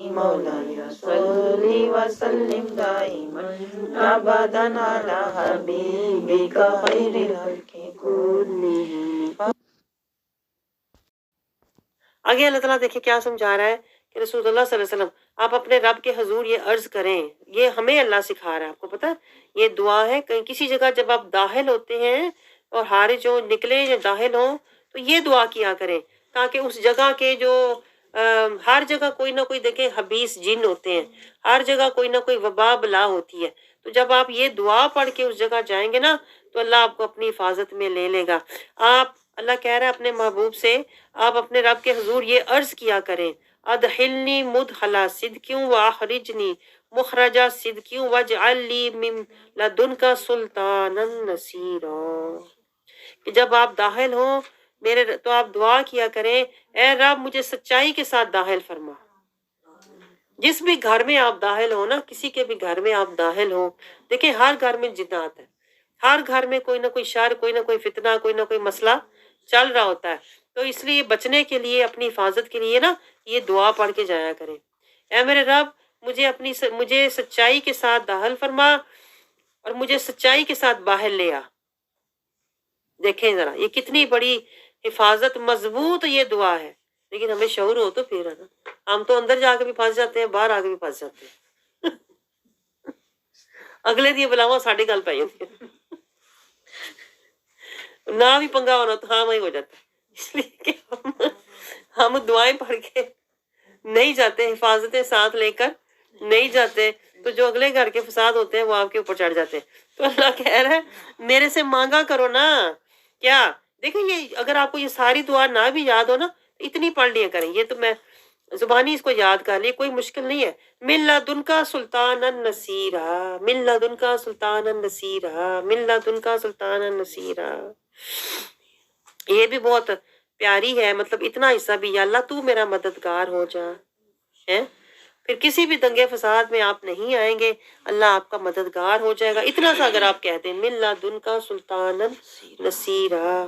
مولانا صلی وسلم دائما ابدا علی حبیبک خیر الخلق کلہم۔ آگے اللہ تعالیٰ دیکھیں کیا سمجھا رہا ہے کہ رسول اللہ صلی اللہ علیہ وسلم آپ اپنے رب کے حضور یہ عرض کریں، یہ ہمیں اللہ سکھا رہا ہے، آپ کو پتہ ہے یہ دعا ہے۔ کہیں کسی جگہ جب آپ داخل ہوتے ہیں اور خارج ہو، نکلے یا داخل ہوں تو یہ دعا کیا کریں تاکہ اس جگہ کے جو ہر جگہ کوئی نہ کوئی دیکھیں حبیس جن ہوتے ہیں، ہر جگہ کوئی نہ کوئی وبا بلا ہوتی ہے، تو جب آپ یہ دعا پڑھ کے اس جگہ جائیں گے نا تو اللہ آپ کو اپنی حفاظت میں لے لے گا۔ آپ اللہ کہہ رہا ہے اپنے محبوب سے، آپ اپنے رب کے حضور یہ عرض کیا کریں، ادخلنی مدخلا صدقیوں واخرجنی مخرجا صدقیوں واجعل لی من لدنک سلطانا نصیرا، کہ جب آپ داخل ہوں میرے تو آپ دعا کیا کریں، اے رب مجھے سچائی کے ساتھ داخل فرما۔ جس بھی گھر میں آپ داخل ہو نا، کسی کے بھی گھر میں آپ داخل ہو، دیکھیں ہر گھر میں جنات ہے، ہر گھر میں کوئی نہ کوئی شر، کوئی نہ کوئی فتنہ، کوئی نہ کوئی مسئلہ چل رہا ہوتا ہے، تو اس لیے بچنے کے لیے، اپنی حفاظت کے لیے نا یہ دعا پڑھ کے جایا کریں، اے میرے رب مجھے سچائی کے ساتھ داخل فرما اور مجھے سچائی کے ساتھ باہر لے آ۔ دیکھیں ذرا یہ کتنی بڑی حفاظت، مضبوط یہ دعا ہے، لیکن ہمیں شعور ہو تو پھر ہے نا، ہم تو اندر جا کے بھی پھنس جاتے ہیں، باہر آ کے بھی پھنس جاتے ہیں، اگلے دی بلاوا ساڈے گل پی ہوتی ہے، نہ بھی پنگا ہونا تو ہاں وہی ہو جاتا ہے، اس لیے کہ ہم دعائیں پڑھ کے نہیں جاتے، حفاظتیں ساتھ لے کر نہیں جاتے، تو جو اگلے گھر کے فساد ہوتے ہیں وہ آپ کے اوپر چڑھ جاتے ہیں۔ تو اللہ کہہ رہا ہے میرے سے مانگا کرو نا، کیا دیکھیں یہ اگر آپ کو یہ ساری دعا نہ بھی یاد ہو نا اتنی پڑھ لیا کریں، یہ تو میں زبانی اس کو یاد کر لی، کوئی مشکل نہیں ہے۔ من لدنک سلطانا نصیرا، من لدنک سلطانا نصیرا، من لدنک سلطانا نصیرا، یہ بھی بہت پیاری ہے، مطلب اتنا حصہ بھی، یا اللہ تو میرا مددگار ہو جا ہے، پھر کسی بھی دنگے فساد میں آپ نہیں آئیں گے، اللہ آپ کا مددگار ہو جائے گا، اتنا سا اگر آپ کہتے ہیں من لدنک سلطانا نصیرا۔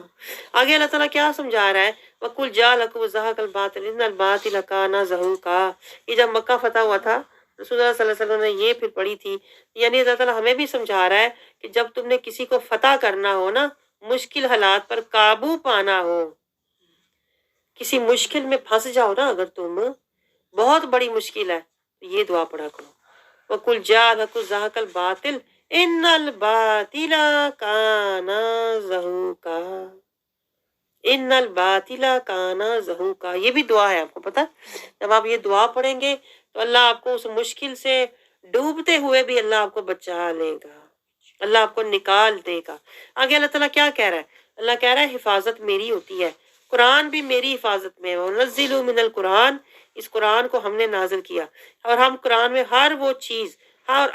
آگے اللہ تعالیٰ کیا سمجھا رہا ہے، وَقُلْ جَاءَ الْحَقُّ وَزَهَقَ الْبَاطِلُ إِنَّ الْبَاطِلَ كَانَ زَهُوقًا۔ یہ جب مکہ فتح ہوا تھا رسول اللہ صلی اللہ علیہ وسلم نے یہ پھر پڑھی تھی، یعنی اللہ تعالیٰ ہمیں بھی سمجھا رہا ہے کہ جب تم نے کسی کو فتح کرنا ہو نا، مشکل حالات پر قابو پانا ہو، کسی مشکل میں پھنس جاؤ نا، اگر تم بہت بڑی مشکل ہے تو یہ دعا پڑھا کرو، وَقُلْ جَاءَ الْحَقُّ وَزَهَقَ الْبَاطِلُ إِنَّ الْبَاطِلَ كَانَ زَهُوقًا، ان الباطل کانا زہوقا، یہ بھی دعا ہے، آپ کو پتا جب آپ یہ دعا پڑھیں گے تو اللہ آپ کو اس مشکل سے ڈوبتے ہوئے بھی اللہ آپ کو بچا لے گا، اللہ آپ کو نکال دے گا۔ آگے اللہ تعالیٰ کیا کہہ رہا ہے، اللہ کہہ رہا ہے حفاظت میری ہوتی ہے، قرآن بھی میری حفاظت میں ہے، وَنَزِّلُ مِنَ الْقُرْآنِ، اس قرآن کو ہم نے نازل کیا، اور ہم قرآن میں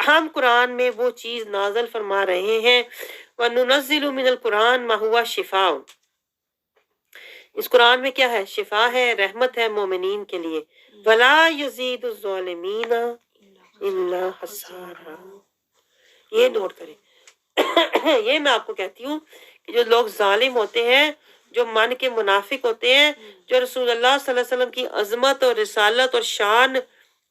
ہم قرآن میں وہ چیز نازل فرما رہے ہیں، وَنُنَزِّلُ مِنَ الْقُرْآنِ مَا هُوَ شِفَاءٌ، اس قرآن میں کیا ہے، شفا ہے، رحمت ہے مومنین کے لیے، وَلَا يَزِيدُ الظَّالِمِينَ إِلَّا خَسَارًا، یہ نوٹ کریں۔ یہ میں آپ کو کہتی ہوں کہ جو لوگ ظالم ہوتے ہیں، جو من کے منافق ہوتے ہیں، جو رسول اللہ صلی اللہ علیہ وسلم کی عظمت اور رسالت اور شان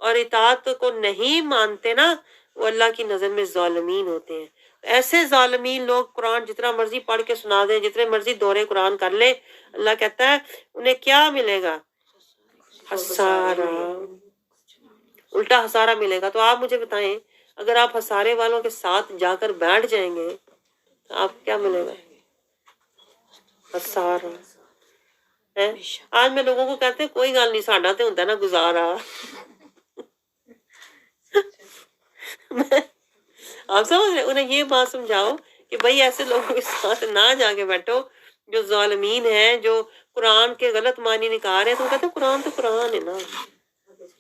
اور اطاعت کو نہیں مانتے نا، وہ اللہ کی نظر میں ظالمین ہوتے ہیں۔ ایسے ظالمین لوگ قرآن جتنا مرضی پڑھ کے سنا دیں، جتنے مرضی دورے قرآن کر لے، اللہ کہتا ہے انہیں کیا ملے گا، خسارہ، الٹا خسارہ ملے گا۔ تو آپ مجھے بتائیں اگر آپ خسارے والوں کے ساتھ جا کر بیٹھ جائیں گے تو آپ کیا ملے گا، خسارہ ہے۔ آج میں لوگوں کو کہتے ہیں کوئی گل نہیں، ساڈا تے ہوندا نا گزارا، آپ سمجھ رہے، انہیں یہ بات سمجھاؤ کہ بھائی ایسے لوگوں کے ساتھ نہ جا کے بیٹھو جو ظالمین ہیں، جو قرآن کے غلط معنی نکال رہے ہیں، تو کہتے ہیں قرآن تو قرآن ہے نا،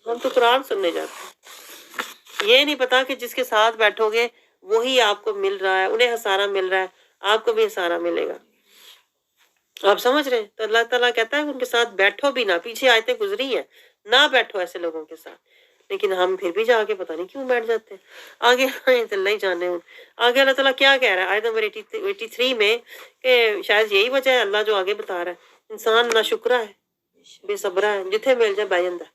ہم تو قرآن سننے جاتے ہیں۔ یہ نہیں پتا کہ جس کے ساتھ بیٹھو گے وہی آپ کو مل رہا ہے، انہیں خسارہ مل رہا ہے، آپ کو بھی خسارہ ملے گا، آپ سمجھ رہے ہیں۔ تو اللہ تعالیٰ کہتا ہے ان کے ساتھ بیٹھو بھی نہ، پیچھے آیتیں گزری ہیں، نہ بیٹھو ایسے لوگوں کے ساتھ، لیکن ہم پھر بھی جا کے پتہ نہیں کیوں بیٹھ جاتے ہیں۔ آگے اللہ ہی جانے ہوں، آگے اللہ تعالیٰ کیا کہہ رہا ہے آیت نمبر 83 میں، کہ شاید یہی وجہ ہے اللہ جو آگے بتا رہا ہے، انسان نہ شکرہ ہے، بے صبرہ ہے، جتھے مل جائے بہ جاندا ہے،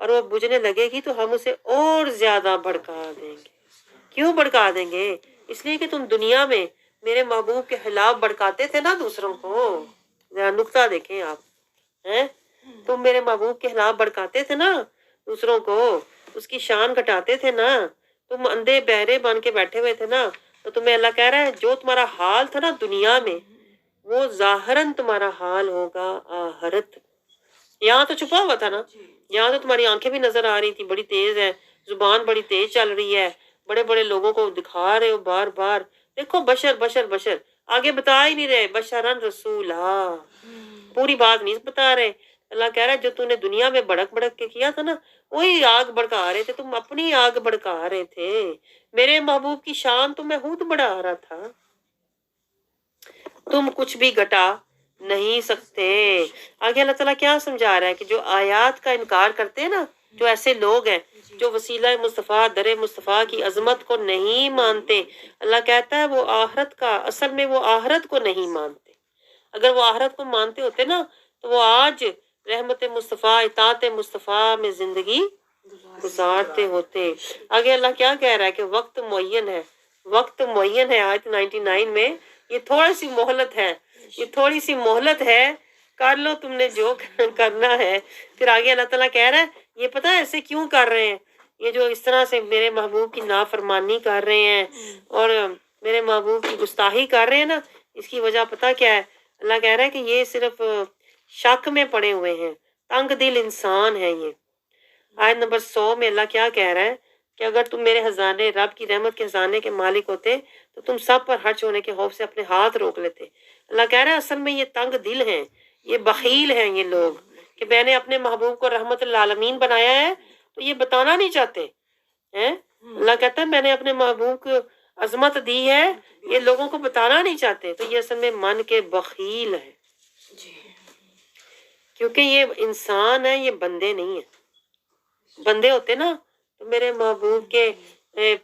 اور وہ بجھنے لگے گی تو ہم اسے اور زیادہ بھڑکا دیں گے۔ کیوں بھڑکا دیں گے؟ اس لیے کہ تم دنیا میں میرے محبوب کے خلاف بھڑکاتے تھے نا دوسروں کو۔ ذرا نکتہ دیکھیں آپ، ہیں تم میرے محبوب کے خلاف بھڑکاتے تھے نا دوسروں کو، اس کی شان گھٹاتے تھے نا، تم اندھے بہرے بن کے بیٹھے ہوئے تھے نا، تو تمہیں اللہ کہہ رہا ہے جو تمہارا حال تھا نا دنیا میں وہ ظاہراً تمہارا حال ہوگا آخرت۔ یہاں تو چھپا ہوا تھا نا، یہاں تو تمہاری آنکھیں بھی نظر آ رہی تھی، بڑی تیز ہے، زبان بڑی تیز چل رہی ہے، بڑے بڑے لوگوں کو دکھا رہے ہو بار بار، دیکھو بشر بشر بشر، آگے بتا ہی نہیں رہے، بشرن رسولہ، پوری بات نہیں بتا رہے۔ اللہ کہہ رہا ہے جو تم نے دنیا میں بڑک بڑک کے کیا تھا نا وہی آگ بڑکا رہے تھے، تم اپنی آگ بڑکا رہے تھے، میرے محبوب کی شان تو میں خود بڑھا رہا تھا، تم کچھ بھی گھٹا نہیں سکتے۔ آگے اللہ تعالیٰ کیا سمجھا رہا ہے کہ جو آیات کا انکار کرتے ہیں نا، جو ایسے لوگ ہیں جو وسیلہ مصطفیٰ در مصطفیٰ کی عظمت کو نہیں مانتے، اللہ کہتا ہے وہ آخرت کا، اصل میں وہ آخرت کو نہیں مانتے۔ اگر وہ آخرت کو مانتے ہوتے نا تو وہ آج رحمت مصطفیٰ اطاعت مصطفیٰ میں زندگی گزارتے ہوتے۔ آگے اللہ کیا کہہ رہا ہے کہ وقت معین ہے، وقت معین ہے، آیت 99 میں، یہ تھوڑی سی مہلت ہے، یہ تھوڑی سی مہلت ہے، کر لو تم نے جو کرنا ہے۔ پھر آگے اللہ تعالیٰ کہہ رہا ہے یہ پتہ ہے ایسے کیوں کر رہے ہیں، یہ جو اس طرح سے میرے محبوب کی نافرمانی کر رہے ہیں اور میرے محبوب کی گستاخی کر رہے ہیں نا، اس کی وجہ پتہ کیا ہے؟ اللہ کہہ رہا ہے کہ یہ صرف شک میں پڑے ہوئے ہیں، تنگ دل انسان ہے یہ۔ آیت نمبر 100 میں اللہ کیا کہہ رہا ہے کہ اگر تم میرے خزانے رب کی رحمت کے خزانے کے مالک ہوتے تو تم سب پر خرچ ہونے کے خوف سے اپنے ہاتھ روک لیتے۔ اللہ کہہ رہا ہے اصل میں یہ تنگ دل ہیں، یہ بخیل ہیں یہ لوگ، کہ میں نے اپنے محبوب کو رحمت للعالمین بنایا ہے تو یہ بتانا نہیں چاہتے ہیں۔ اللہ کہتا ہے میں نے اپنے محبوب کو عظمت دی ہے، یہ لوگوں کو بتانا نہیں چاہتے، تو یہ اصل میں من کے بخیل ہے، کیونکہ یہ انسان ہے، یہ بندے نہیں ہیں۔ بندے ہوتے نا تو میرے محبوب کے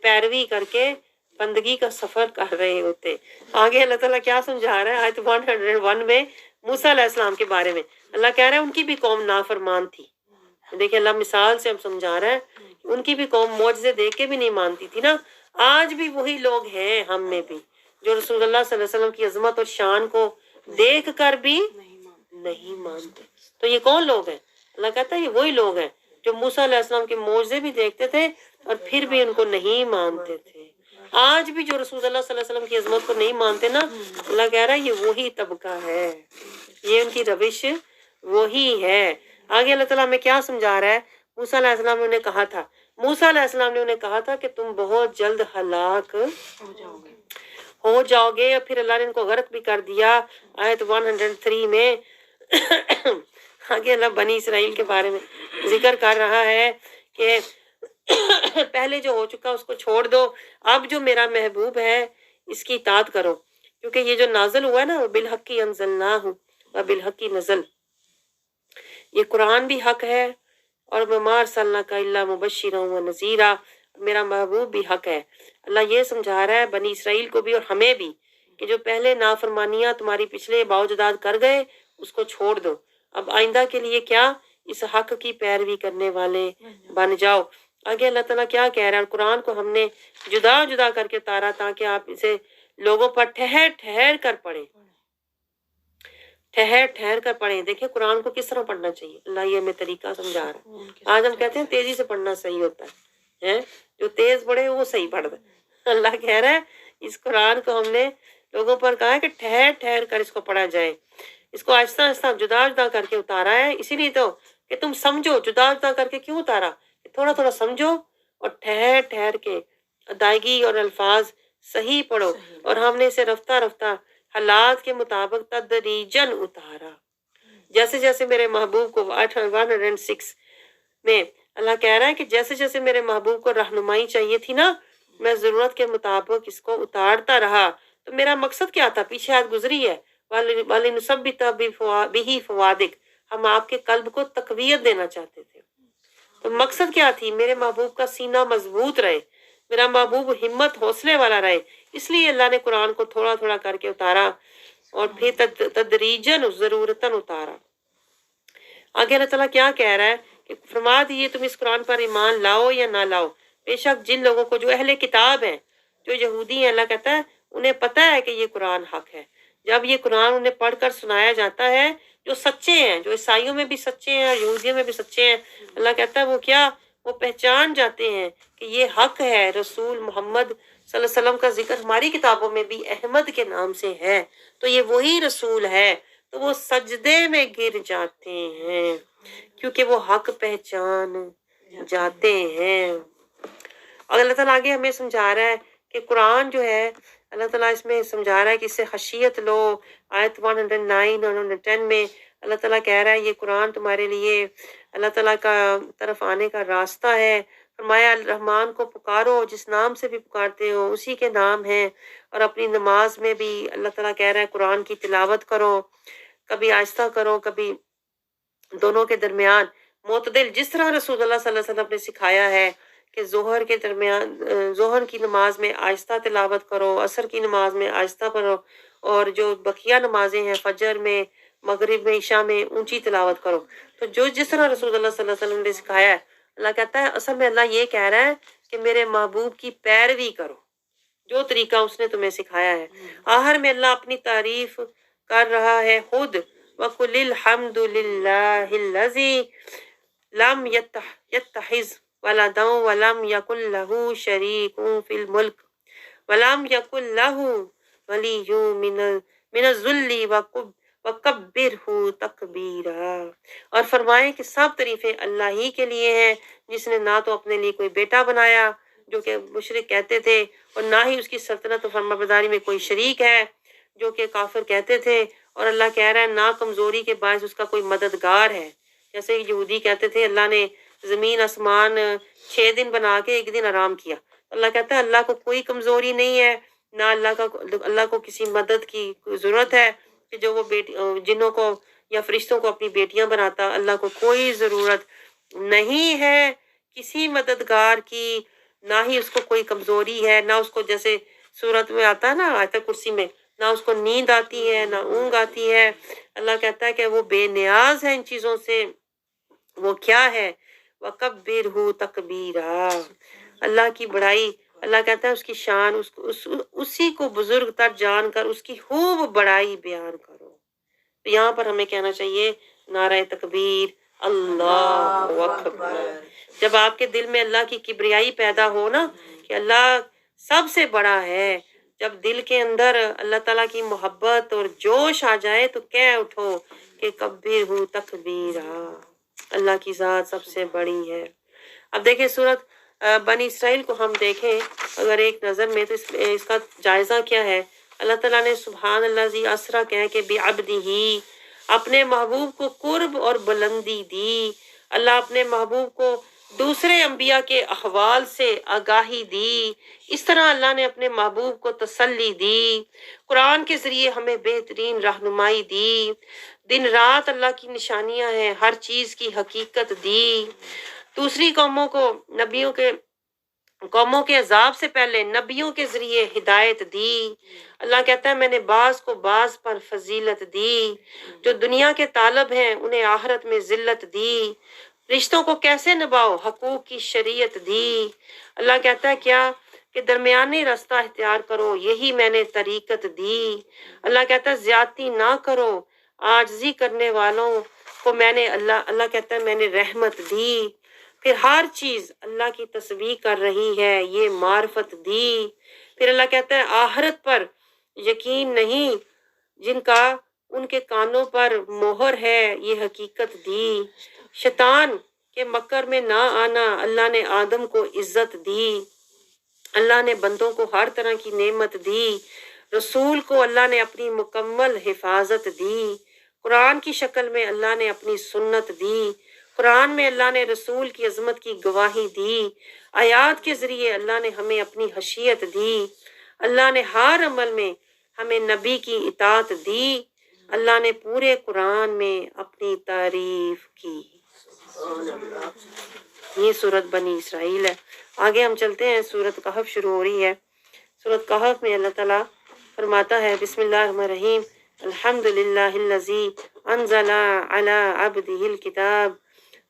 پیروی کر کے بندگی کا سفر کر رہے ہوتے۔ آگے اللہ تعالیٰ کیا سمجھا رہا ہے آیت 101 میں موسیٰ علیہ السلام کے بارے میں، اللہ کہہ رہا ہے ان کی بھی قوم نافرمان تھی۔ دیکھیں اللہ مثال سے ہم سمجھا رہا ہے ان کی بھی قوم معجزے دیکھ کے بھی نہیں مانتی تھی نا، آج بھی وہی لوگ ہیں ہم میں بھی جو رسول اللہ صلی اللہ علیہ وسلم کی عظمت اور شان کو دیکھ کر بھی نہیں مانتے۔ تو یہ کون لوگ ہیں؟ اللہ کہتا ہے یہ وہی لوگ ہیں جو موسیٰ علیہ السلام کے معجزے بھی دیکھتے تھے اور پھر بھی ان کو نہیں مانتے تھے۔ آج بھی جو رسول اللہ صلی اللہ علیہ وسلم کی عظمت کو نہیں مانتے نا، اللہ کہہ رہا ہے یہ وہی طبقہ ہے، یہ ان کی روش وہی ہے۔ آگے اللہ تعالیٰ ہمیں کیا سمجھا رہا ہے؟ موسیٰ علیہ السلام نے انہیں کہا تھا، موسیٰ علیہ السلام نے انہیں کہا تھا کہ تم بہت جلد ہلاک ہو جاؤ گے، اور پھر اللہ نے ان کو غرق بھی کر دیا۔ آیت 103 میں آگے اللہ بنی اسرائیل کے بارے میں ذکر کر رہا ہے کہ پہلے جو ہو چکا اس کو چھوڑ دو، اب جو میرا محبوب ہے اس کی اطاعت کرو، کیونکہ یہ جو نازل ہوا ہے نا بالحق انزلناہ وبالحق نزل، یہ قرآن بھی حق ہے اور وما ارسلناک الا مبشرا ونذیرا، میرا محبوب بھی حق ہے۔ اللہ یہ سمجھا رہا ہے بنی اسرائیل کو بھی اور ہمیں بھی کہ جو پہلے نافرمانیاں تمہاری پچھلے باوجداد کر گئے اس کو چھوڑ دو، اب آئندہ کے لیے کیا اس حق کی پیروی کرنے والے بن جاؤ۔ آگے اللہ تعالیٰ کیا کہہ رہا ہے؟ قرآن کو ہم نے جدا جدا کر کے اتارا تاکہ آپ اسے لوگوں پر ٹھہر ٹھہر کر پڑھیں، ٹھہر ٹھہر کر پڑھیں۔ دیکھیں قرآن کو کس طرح پڑھنا چاہیے، اللہ یہ ہمیں طریقہ سمجھا رہا ہے۔ آج ہم کہتے ہیں تیزی سے پڑھنا صحیح ہوتا ہے، جو تیز پڑھے وہ صحیح پڑھتا ہے۔ اللہ کہہ رہا ہے اس قرآن کو ہم نے لوگوں پر کہا ہے کہ ٹھہر ٹھہر کر اس کو پڑھا جائے، اس کو آہستہ آہستہ جدا جدا کر کے اتارا ہے، اسی لیے تو کہ تم سمجھو۔ جدا جدا کر کے کیوں اتارا؟ تھوڑا تھوڑا سمجھو اور ٹھہر ٹھہر کے ادائیگی اور الفاظ صحیح پڑھو، اور ہم نے اسے رفتہ رفتہ حالات کے مطابق تدریجاً اتارا، جیسے جیسے میرے محبوب کو 106 میں اللہ کہہ رہا ہے کہ جیسے جیسے میرے محبوب کو رہنمائی چاہیے تھی نا، میں ضرورت کے مطابق اس کو اتارتا رہا۔ تو میرا مقصد کیا تھا؟ پیچھے آیت گزری ہے وَلِنُثَبِّتَ بِهِ فُؤَادِكَ، ہم آپ کے قلب کو تقویت دینا چاہتے تھے۔ تو مقصد کیا تھی؟ میرے محبوب کا سینہ مضبوط رہے، میرا محبوب ہمت حوصلے والا رہے، اس لیے اللہ نے قرآن کو تھوڑا تھوڑا کر کے اتارا اور پھر تدریجاً ضرورتاً اتارا۔ آگے اللہ تعالیٰ کیا کہہ رہا ہے کہ فرما دیجیے تم اس قرآن پر ایمان لاؤ یا نہ لاؤ، بے شک جن لوگوں کو جو اہل کتاب ہیں، جو یہودی ہیں، اللہ کہتا ہے انہیں پتہ ہے کہ یہ قرآن حق ہے۔ جب یہ قرآن انہیں پڑھ کر سنایا جاتا ہے، جو سچے ہیں، جو عیسائیوں میں بھی سچے ہیں اور یہودیوں میں بھی سچے ہیں، اللہ کہتا ہے وہ کیا، وہ پہچان جاتے ہیں کہ یہ حق ہے۔ رسول محمد صلی اللہ علیہ وسلم کا ذکر ہماری کتابوں میں بھی احمد کے نام سے ہے، تو یہ وہی رسول ہے، تو وہ سجدے میں گر جاتے ہیں کیونکہ وہ حق پہچان جاتے ہیں۔ اور اللہ تعالیٰ آگے ہمیں سمجھا رہا ہے کہ قرآن جو ہے، اللہ تعالیٰ اس میں سمجھا رہا ہے کہ اس سے خشیت لو۔ آیت 109 اور 110 میں اللہ تعالیٰ کہہ رہا ہے یہ قرآن تمہارے لیے اللہ تعالیٰ کا طرف آنے کا راستہ ہے۔ فرمایا الرحمن کو پکارو، جس نام سے بھی پکارتے ہو اسی کے نام ہے، اور اپنی نماز میں بھی اللہ تعالیٰ کہہ رہا ہے قرآن کی تلاوت کرو، کبھی آہستہ کرو کبھی دونوں کے درمیان معتدل، جس طرح رسول اللہ صلی اللہ علیہ وسلم نے سکھایا ہے کہ ظہر کے درمیان ظہر کی نماز میں آہستہ تلاوت کرو، عصر کی نماز میں آہستہ پڑھو، اور جو بقیہ نمازیں ہیں فجر میں، مغرب میں، عشاء میں اونچی تلاوت کرو۔ تو جو جس طرح رسول اللہ صلی اللہ علیہ وسلم نے سکھایا ہے، اللہ کہتا ہے اصل میں اللہ یہ کہہ رہا ہے کہ میرے محبوب کی پیروی کرو، جو طریقہ اس نے تمہیں سکھایا ہے۔ آخر میں اللہ اپنی تعریف کر رہا ہے خود، وَقُلِ الْحَمْدُ لِلَّهِ الَّذِي لَمْ يَتَّخِذْ وَلَدًا وَلَمْ يَكُنْ لَهُ شَرِيكٌ فِي الْمُلْكِ وَلَمْ يَكُنْ لَهُ وَلِيٌّ مِّنَ الذُّلِّ وَكَبِّرْهُ تَكْبِيرًا۔ اور فرمائیں کہ سب تعریفیں اللہ ہی کے لیے ہیں، جس نے نہ تو اپنے لیے کوئی بیٹا بنایا جو کہ مشرک کہتے تھے، اور نہ ہی اس کی سلطنت و فرمانبرداری میں کوئی شریک ہے جو کہ کافر کہتے تھے، اور اللہ کہہ رہا ہے نہ کمزوری کے باعث اس کا کوئی مددگار ہے، جیسے یہودی کہتے تھے اللہ نے زمین آسمان 6 دن بنا کے 1 دن آرام کیا۔ اللہ کہتا ہے اللہ کو کوئی کمزوری نہیں ہے، نہ اللہ کو کسی مدد کی ضرورت ہے کہ جو وہ جنوں کو یا فرشتوں کو اپنی بیٹیاں بناتا۔ اللہ کو کوئی ضرورت نہیں ہے کسی مددگار کی، نہ ہی اس کو کوئی کمزوری ہے، نہ اس کو جیسے سورت میں آتا ہے نا آیت کرسی میں، نہ اس کو نیند آتی ہے نہ اونگ آتی ہے۔ اللہ کہتا ہے کہ وہ بے نیاز ہے ان چیزوں سے۔ وہ کیا ہے؟ وَكَبِّرْهُ تَكْبِيرًا۔ اللہ کی بڑائی، اللہ کہتا ہے اس کی شان، اسی کو بزرگ تر جان کر اس کی خوب بڑائی بیان کرو۔ تو یہاں پر ہمیں کہنا چاہیے نعرہ تکبیر، اللہ اکبر۔ جب آپ کے دل میں اللہ کی کبریائی پیدا ہو نا کہ اللہ سب سے بڑا ہے، جب دل کے اندر اللہ تعالیٰ کی محبت اور جوش آ جائے تو کہہ اٹھو کہ کبیرہ تکبیرا، اللہ کی ذات سب سے بڑی ہے۔ اب دیکھیں سورت بنی اسرائیل کو ہم دیکھیں اگر ایک نظر میں تو اس کا جائزہ کیا ہے۔ اللہ تعالیٰ نے سبحان اللہ ذی اسرا کہہ کے بعبدہ، اپنے محبوب کو قرب اور بلندی دی۔ اللہ اپنے محبوب کو دوسرے انبیاء کے احوال سے آگاہی دی، اس طرح اللہ نے اپنے محبوب کو تسلی دی، قرآن کے ذریعے ہمیں بہترین رہنمائی دی، دن رات اللہ کی نشانیاں ہیں، ہر چیز کی حقیقت دی، دوسری قوموں کے عذاب سے پہلے نبیوں کے ذریعے ہدایت دی۔ اللہ کہتا ہے میں نے بعض کو بعض پر فضیلت دی، جو دنیا کے طالب ہیں انہیں آخرت میں ذلت دی، رشتوں کو کیسے نبھاؤ حقوق کی شریعت دی۔ اللہ کہتا ہے کیا کہ درمیانی راستہ اختیار کرو، یہی میں نے طریقت دی۔ اللہ کہتا ہے زیادتی نہ کرو، عاجزی کرنے والوں کو میں نے اللہ کہتا ہے میں نے رحمت دی۔ پھر ہر چیز اللہ کی تسبیح کر رہی ہے، یہ معرفت دی۔ پھر اللہ کہتا ہے آخرت پر یقین نہیں جن کا ان کے کانوں پر مہر ہے، یہ حقیقت دی۔ شیطان کے مکر میں نہ آنا، اللہ نے آدم کو عزت دی، اللہ نے بندوں کو ہر طرح کی نعمت دی، رسول کو اللہ نے اپنی مکمل حفاظت دی، قرآن کی شکل میں اللہ نے اپنی سنت دی، قرآن میں اللہ نے رسول کی عظمت کی گواہی دی، آیات کے ذریعے اللہ نے ہمیں اپنی حشیت دی، اللہ نے ہر عمل میں ہمیں نبی کی اطاعت دی، اللہ نے پورے قرآن میں اپنی تعریف کی۔ یہ سورت بنی اسرائیل ہے۔ آگے ہم چلتے ہیں، سورت کہف شروع ہو رہی ہے۔ سورت کہف میں اللہ تعالیٰ فرماتا ہے بسم اللہ الرحمن الرحیم، الحمد للہ الذی انزل علی عبدہ الکتاب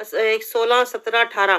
16, 17, 18।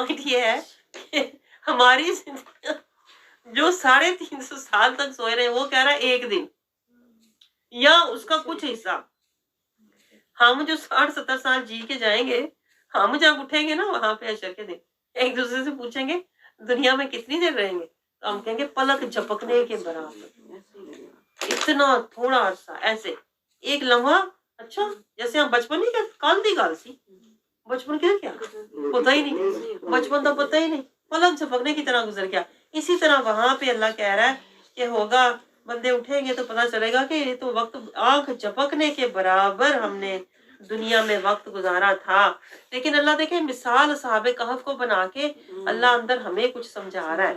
پوائنٹ یہ ہے کہ ہماری زندگی جو 350 سال تک سوئے رہے وہ کہہ رہا ہے ایک دن یا اس کا کچھ حصہ. ہم جو 60-70 سال جی کے جائیں گے، ہم جب اٹھیں گے نا وہاں پہ حشر کے دن، ایک دوسرے سے پوچھیں گے دنیا میں کتنی دیر رہیں گے، تو ہم کہیں گے پلک جھپکنے کے برابر. اتنا تھوڑا عرصہ، ایسے ایک لمحہ. اچھا جیسے ہم بچپن نہیں کہتے کل دی گل سی، بچپن کیا پتہ ہی نہیں، بچپن تو پتہ ہی نہیں، پلک جھپکنے کی طرح گزر گیا. اسی طرح وہاں پہ اللہ کہہ رہا ہے کہ ہوگا، بندے اٹھیں گے تو پتہ چلے گا کہ یہ تو وقت آنکھ جھپکنے کے برابر ہم نے دنیا میں وقت گزارا تھا. لیکن اللہ دیکھیں مثال اصحاب کہف کو بنا کے اللہ اندر ہمیں کچھ سمجھا رہا ہے.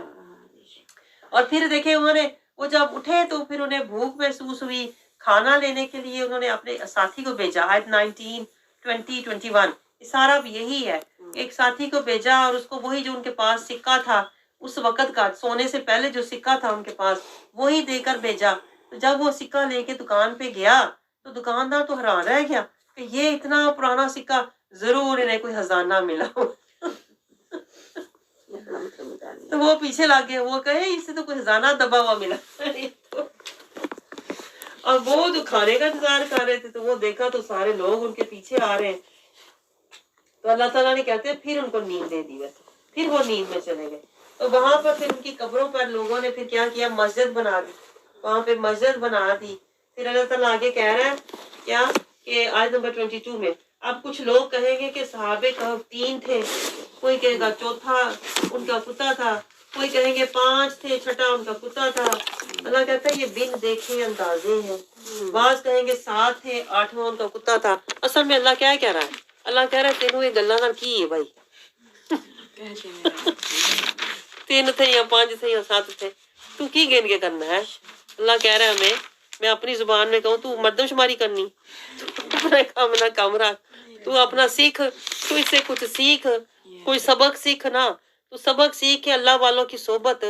اور پھر دیکھیں انہوں نے وہ جب اٹھے تو پھر انہیں بھوک محسوس ہوئی، کھانا لینے کے لیے انہوں نے اپنے ساتھی کو بھیجا. آیت 19 20 21 سارا بھی یہی ہے. ایک ساتھی کو بھیجا اور اس کو وہی جو ان کے پاس سکہ تھا اس وقت کا، سونے سے پہلے جو سکہ تھا ان کے پاس وہی دے کر بھیجا. تو جب وہ سکہ لے کے دکان پہ گیا تو دکاندار تو حیران رہ گیا کہ یہ اتنا پرانا سکہ، ضرور انہیں کوئی خزانہ ملا. تو وہ پیچھے لگ گئے، وہ کہے اس سے تو کوئی خزانہ دبا ہوا ملا. اور وہ جو کھانے کا انتظار کر رہے تھے تو وہ دیکھا تو سارے لوگ ان کے پیچھے آ رہے ہیں. تو اللہ تعالیٰ نے کہتے ہیں پھر ان کو نیند دے دی، ویسے پھر وہ نیند میں چلے گئے. تو وہاں پر پھر ان کی قبروں پر لوگوں نے پھر کیا کیا، مسجد بنا دی، وہاں پہ مسجد بنا دی. پھر اللہ تعالیٰ آگے کہہ رہا ہے کیا کہ آیت نمبر 22 میں اب کچھ لوگ کہیں گے کہ صحابہ کہف 3 تھے، کوئی کہے گا چوتھا ان کا کتا تھا، کوئی کہیں گے 5 تھے، چھٹا ان کا کتا تھا. اللہ کہتا ہے یہ بن دیکھے اندازے ہیں. بعض کہیں گے 7 تھے، 8واں ان کا کتا تھا. اصل میں اللہ کیا کہہ رہا ہے؟ اللہ کہہ رہا ہے تینوں یہ گلاں نال کی ہے بھائی، 3 تھے یا 5 تھے یا 7 تھے، تو کی گن کے کرنا ہے؟ اللہ کہہ رہا ہے ہمیں، میں اپنی زبان میں کہوں تو مردم شماری کرنی، تو اپنا کام نہ کم رکھ، تو اپنا سیکھ، تو اس سے کچھ سیکھ، کوئی سبق سیکھ نا. تو سبق سیکھ کے اللہ والوں کی صحبت،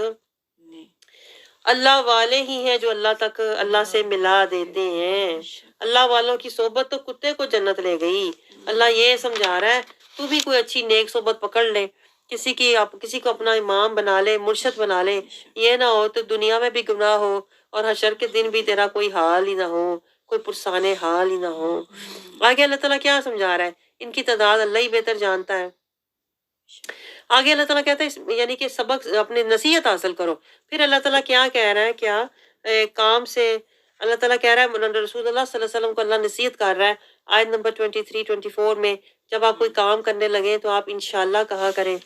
اللہ والے ہی ہیں جو اللہ تک اللہ سے ملا دیتے ہیں. اللہ والوں کی صحبت تو کتے کو جنت لے گئی. اللہ یہ سمجھا رہا ہے تو بھی کوئی اچھی نیک صحبت پکڑ لے، کسی کو اپنا امام بنا لے، مرشد بنا لے، یہ نہ ہو تو دنیا میں بھی گناہ ہو اور حشر کے دن بھی تیرا کوئی حال ہی نہ ہو، کوئی پرسان حال ہی نہ ہو. آگے اللہ تعالیٰ کیا سمجھا رہا ہے؟ ان کی تعداد اللہ ہی بہتر جانتا ہے. آگے اللہ تعالیٰ کہتا ہے یعنی کہ سبق اپنے نصیحت حاصل کرو. پھر اللہ تعالیٰ کیا کہہ رہا ہے، کیا کام سے اللہ تعالیٰ کہہ رہا ہے، رسول اللہ صلی اللہ علیہ وسلم کو اللہ نصیحت کر رہا ہے. آیت نمبر 23-24 میں جب آپ کوئی کام کرنے لگے تو آپ انشاءاللہ کہا کریں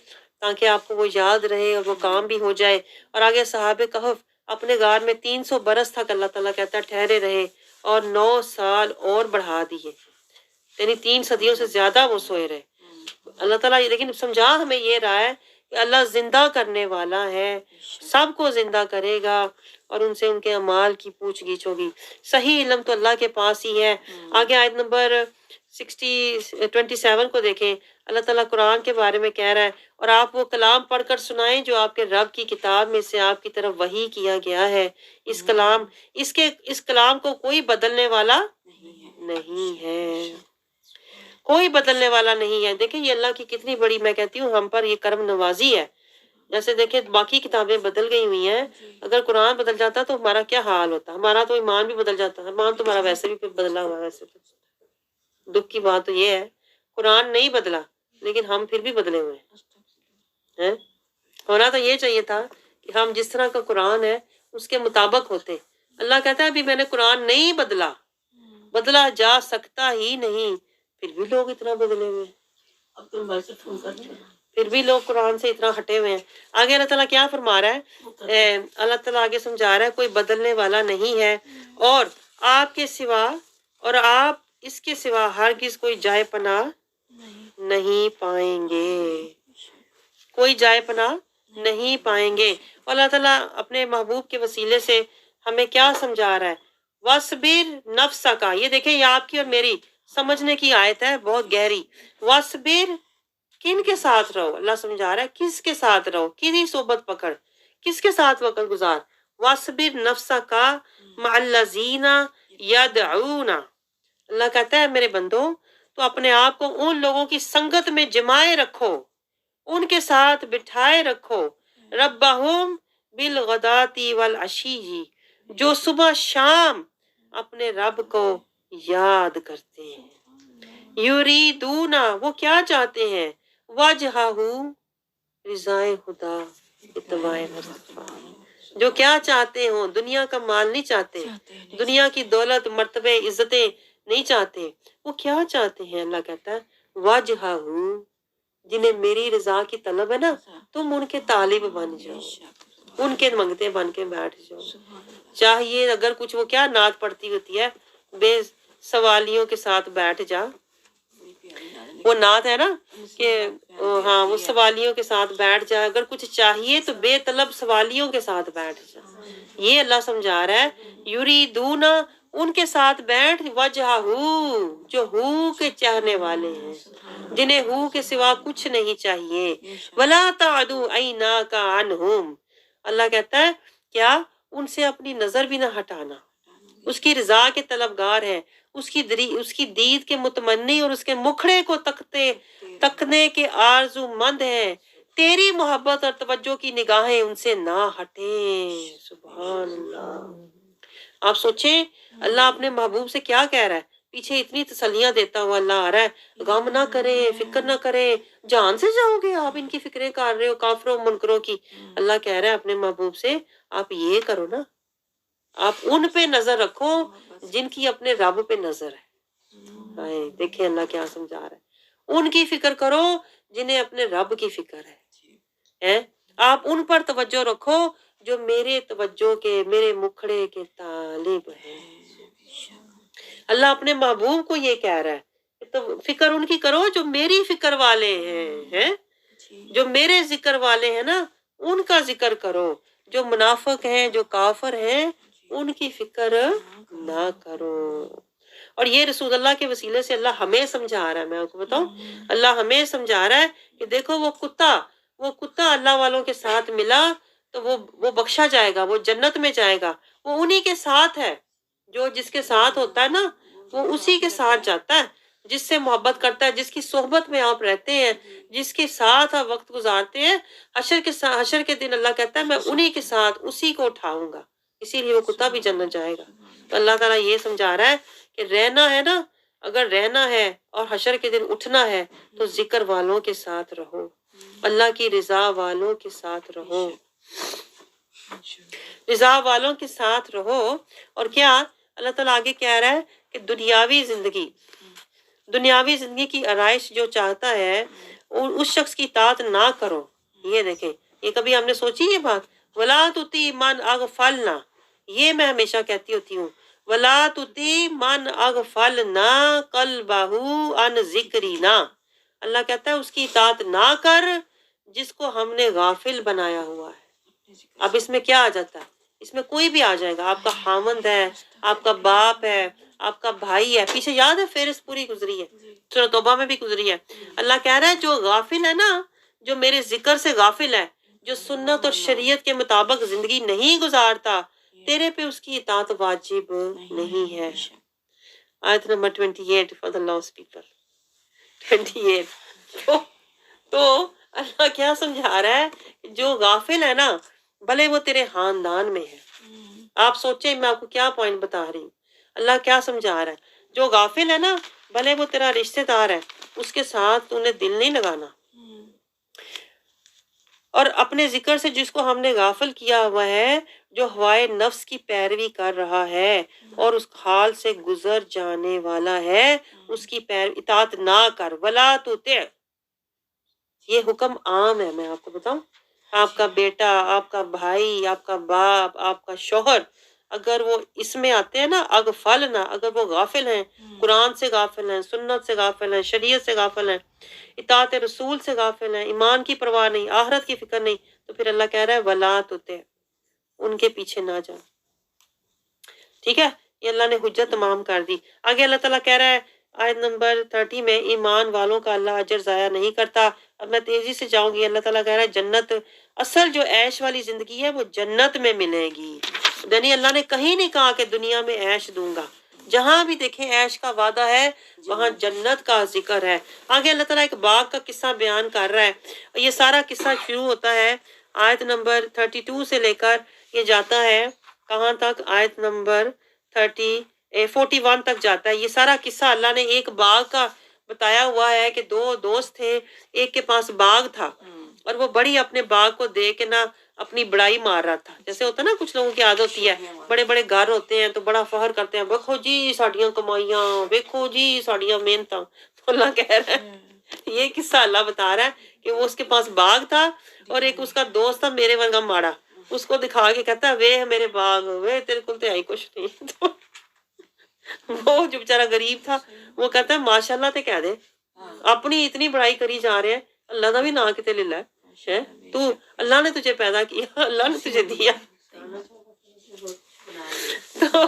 تاکہ آپ کو وہ یاد رہے اور وہ کام بھی ہو جائے. اور آگے صحابہ کہف اپنے غار میں 300 برس تک اللہ تعالیٰ کہتا ہے ٹھہرے رہے اور 9 سال اور بڑھا دیے، یعنی 3 صدیوں سے زیادہ وہ سوئے رہے. اللہ تعالیٰ لیکن سمجھا ہمیں یہ رہا ہے کہ اللہ زندہ کرنے والا ہے، سب کو زندہ کرے گا اور ان سے ان کے اعمال کی پوچھ گچھ ہوگی. صحیح علم تو اللہ کے پاس ہی ہے. آگے آیت نمبر 27 کو دیکھیں، اللہ تعالیٰ قرآن کے بارے میں کہہ رہا ہے اور آپ وہ کلام پڑھ کر سنائیں جو آپ کے رب کی کتاب میں سے آپ کی طرف وحی کیا گیا ہے. اس کلام کو کوئی بدلنے والا نہیں ہے، کوئی بدلنے والا نہیں ہے. دیکھیں یہ اللہ کی کتنی بڑی، میں کہتی ہوں ہم پر یہ کرم نوازی ہے. جیسے دیکھیں باقی کتابیں بدل گئی ہوئی ہیں، اگر قرآن بدل جاتا تو ہمارا کیا حال ہوتا، ہمارا تو ایمان بھی بدل جاتا. ایمان تمہارا ویسے بھی پھر بدلا ہوا ہے. ویسے دکھ کی بات تو یہ ہے قرآن نہیں بدلا لیکن ہم پھر بھی بدلے ہوئے ہیں. ہونا تو یہ چاہیے تھا کہ ہم جس طرح کا قرآن ہے اس کے مطابق ہوتے. اللہ کہتا ہے ابھی میں نے قرآن نہیں بدلا، بدلا جا سکتا ہی نہیں، پھر بھی لوگ اتنا بدلے ہوئے ہیں، پھر بھی لوگ قرآن سے اتنا ہٹے ہوئے ہیں. آگے اللہ تعالیٰ کیا فرما رہا ہے؟ اللہ تعالیٰ آگے سمجھا رہا ہے کوئی بدلنے والا نہیں ہے اور آپ کے سوا، اور آپ اس کے سوا ہرگز کوئی جائے پناہ نہیں پائیں گے، کوئی جائے پناہ نہیں پائیں گے. اور اللہ تعالیٰ اپنے محبوب کے وسیلے سے ہمیں کیا سمجھا رہا ہے؟ وَاصْبِرْ نَفْسَكَ، یہ دیکھیں یہ آپ کی اور میری سمجھنے کی آیت ہے، بہت گہری. وَاصْبِرْ، کن کے ساتھ رہو؟ اللہ سمجھا رہا ہے کس کے ساتھ رہو، کنی صحبت پکڑ، کس کے ساتھ وقت گزار. وَاصْبِرْ نَفْسَكَ مَعَ الَّذِينَ يَدْعُونَ، اللہ کہتا ہے میرے بندو تو اپنے آپ کو ان لوگوں کی سنگت میں جمائے رکھو، ان کے ساتھ بٹھائے رکھو ربہم بالغداتی والعشی، جو صبح شام اپنے رب کو یاد کرتے ہیں، یریدونا وہ کیا چاہتے ہیں، وجہہ رضائے خدا، اتباع مصطفیٰ، جو کیا چاہتے ہوں، دنیا کا مال نہیں چاہتے، دنیا کی دولت مرتبے عزتیں نہیں چاہتے، وہ کیا چاہتے ہیں، اللہ کہتا ہے وجہہ، جنہیں میری رضا کی طلب ہے نا، تم ان کے طالب بن جاؤ، ان کے منگتے بن کے بیٹھ جاؤ۔ چاہیے اگر کچھ وہ کیا نعت پڑتی ہوتی ہے، بے سوالیوں کے ساتھ بیٹھ جا، وہ نعت ہے نا کہ ہاں وہ سوالیوں کے ساتھ بیٹھ جا، اگر کچھ چاہیے تو بے طلب سوالیوں کے ساتھ بیٹھ جا، یہ اللہ سمجھا رہا ہے، یریدونا ان کے ساتھ بیٹھ، وجہہ جو ہو کے چاہنے والے ہیں، جنہیں ہو کے سوا کچھ نہیں چاہیے، ولا تعدو عیناک عنہم، اللہ کہتا ہے کیا ان سے اپنی نظر بھی نہ ہٹانا، اس کی رضا کے طلبگار ہیں، اس کی دید کے متمنی اور اس کے مکھڑے کو تکنے کے آرزو مند ہیں، تیری محبت اور توجہ کی نگاہیں ان سے نہ ہٹیں۔ سبحان اللہ، آپ سوچیں اللہ اپنے محبوب سے کیا کہہ رہا ہے، پیچھے اتنی تسلیاں دیتا ہوا اللہ آ رہا ہے، غم نہ کریں، فکر نہ کریں، جان سے جاؤ گے آپ ان کی فکریں کر رہے ہو کافروں منکروں کی، اللہ کہہ رہا ہے اپنے محبوب سے آپ یہ کرو نا، آپ ان پہ نظر رکھو جن کی اپنے رب پہ نظر ہے، دیکھیں اللہ کیا سمجھا رہا ہے، ان کی فکر کرو جنہیں اپنے رب کی فکر ہے، آپ ان پر توجہ رکھو جو میرے توجہ کے، میرے مکھڑے کے طالب ہیں۔ اللہ اپنے محبوب کو یہ کہہ رہا ہے تو فکر ان کی کرو جو میری فکر والے ہیں، جو میرے ذکر والے ہیں نا ان کا ذکر کرو، جو منافق ہیں جو کافر ہیں ان کی فکر نہ کرو۔ اور یہ رسول اللہ کے وسیلے سے اللہ ہمیں سمجھا رہا ہے، میں آپ کو بتاؤں اللہ ہمیں سمجھا رہا ہے کہ دیکھو وہ کتا اللہ والوں کے ساتھ ملا تو وہ بخشا جائے گا، وہ جنت میں جائے گا، وہ انہی کے ساتھ ہے، جو جس کے ساتھ ہوتا ہے نا وہ اسی کے ساتھ جاتا ہے، جس سے محبت کرتا ہے، جس کی صحبت میں آپ رہتے ہیں، جس کے ساتھ آپ وقت گزارتے ہیں، حشر کے دن اللہ کہتا ہے میں انہی کے ساتھ اسی کو اٹھاؤں گا، اسی لیے وہ کتا بھی جنت جائے گا۔ تو اللہ تعالیٰ یہ سمجھا رہا ہے کہ رہنا ہے نا، اگر رہنا ہے اور حشر کے دن اٹھنا ہے تو ذکر والوں کے ساتھ رہو، اللہ کی رضا والوں کے ساتھ رہو، رضا والوں کے ساتھ رہو۔ اور کیا اللہ تعالیٰ آگے کہہ رہا ہے کہ دنیاوی زندگی کی آرائش جو چاہتا ہے اس شخص کی اطاعت نہ کرو۔ یہ دیکھیں، یہ کبھی ہم نے سوچی یہ بات، وَلَا تُطِیعْ مَنْ أَغْفَلْنَا، یہ میں ہمیشہ کہتی ہوتی ہوں، وَلَا تُطِیعْ مَنْ أَغْفَلْنَا قَلْبَهُ عَنْ ذِکْرِنَا، اللہ کہتا ہے اس کی اطاعت نہ کر جس کو ہم نے غافل بنایا ہوا ہے۔ اب اس میں کیا آ جاتا ہے، اس میں کوئی بھی آ جائے گا، آپ کا خاوند ہے، آپ کا باپ ہے، آپ کا بھائی ہے، پیچھے یاد ہے فہرست پوری گزری ہے، سورہ توبہ میں بھی گزری ہے۔ اللہ کہہ رہا ہے جو غافل ہے نا، جو میرے ذکر سے غافل ہے، جو سنت اور شریعت کے مطابق زندگی نہیں گزارتا، تیرے پہ اس کی اطاعت واجب نہیں ہے۔ آیت number 28 for the lost people 28۔ تو اللہ کیا سمجھا رہا ہے، جو غافل ہے نا بھلے وہ تیرے خاندان میں ہے، آپ سوچیں میں آپ کو کیا پوائنٹ بتا رہی ہوں، اللہ کیا سمجھا رہا ہے، جو غافل ہے نا بھلے وہ تیرا رشتہ دار ہے، اس کے ساتھ تو نے دل نہیں لگانا، اور اپنے ذکر سے جس کو ہم نے غافل کیا ہوا ہے، جو ہوائے نفس کی پیروی کر رہا ہے اور اس حال سے گزر جانے والا ہے، اس کی اطاعت نہ کر، ولا تطع، یہ حکم عام ہے، میں آپ کو بتاؤں، آپ کا بیٹا، آپ کا بھائی، آپ کا باپ، آپ کا شوہر، اگر وہ اس میں آتے ہیں نا اغفلنا، اگر وہ غافل ہیں، قرآن سے غافل ہیں، سنت سے غافل ہیں، شریعت سے غافل ہیں، اطاعت رسول سے غافل ہیں، ایمان کی پرواہ نہیں، آخرت کی فکر نہیں، تو پھر اللہ کہہ رہا ہے ولا تطع، ان کے پیچھے نہ جا، ٹھیک ہے، یہ اللہ نے حجت تمام کر دی۔ آگے اللہ تعالیٰ کہہ رہا ہے آیت نمبر 30 میں، ایمان والوں کا اللہ اجر ضائع نہیں کرتا۔ اب میں تیزی سے جاؤں گی، اللہ تعالیٰ کہہ رہا ہے جنت، اصل جو عیش والی زندگی ہے وہ جنت میں ملے گی، یعنی اللہ نے کہیں نہیں کہا کہ دنیا میں عیش دوں گا، جہاں بھی دیکھیں عیش کا وعدہ ہے وہاں جنت کا ذکر ہے. آگے اللہ تعالیٰ ایک باغ کا قصہ بیان کر رہا ہے. یہ سارا قصہ شروع ہوتا ہے آیت نمبر 32 سے لے کر یہ جاتا ہے کہاں تک؟ آیت نمبر 41 تک جاتا ہے. یہ سارا قصہ اللہ نے ایک باغ کا بتایا ہوا ہے کہ دو دوست تھے, ایک کے پاس باغ تھا اور وہ بڑی اپنے باغ کو دیکھ کے نا اپنی بڑائی مار رہا تھا. جیسے ہوتا ہے نا کچھ لوگوں کی عادت ہوتی ہے, بڑے بڑے گھر ہوتے ہیں تو بڑا فخر کرتے ہیں, دیکھو جی ساڈیاں کمائیاں, دیکھو جی ساڈیاں محنتاں. تو اللہ کہہ رہا ہے, یہ قصہ اللہ بتا رہا ہے کہ وہ اس کے پاس باغ تھا اور ایک اس کا دوست تھا میرے ورگا ماڑا, اس کو دکھا کے کہتا ہے وے میرے باغ, وے تیرے کو تو آئی کچھ نہیں. تو وہ جو بیچارہ غریب تھا وہ کہتا ہے ماشاءاللہ تے کہہ دے, اپنی اتنی بڑائی کری جا رہے ہیں, اللہ دا بھی نا کتے لے لے. تو اللہ نے تجھے پیدا کیا, اللہ نے تجھے دیا, تو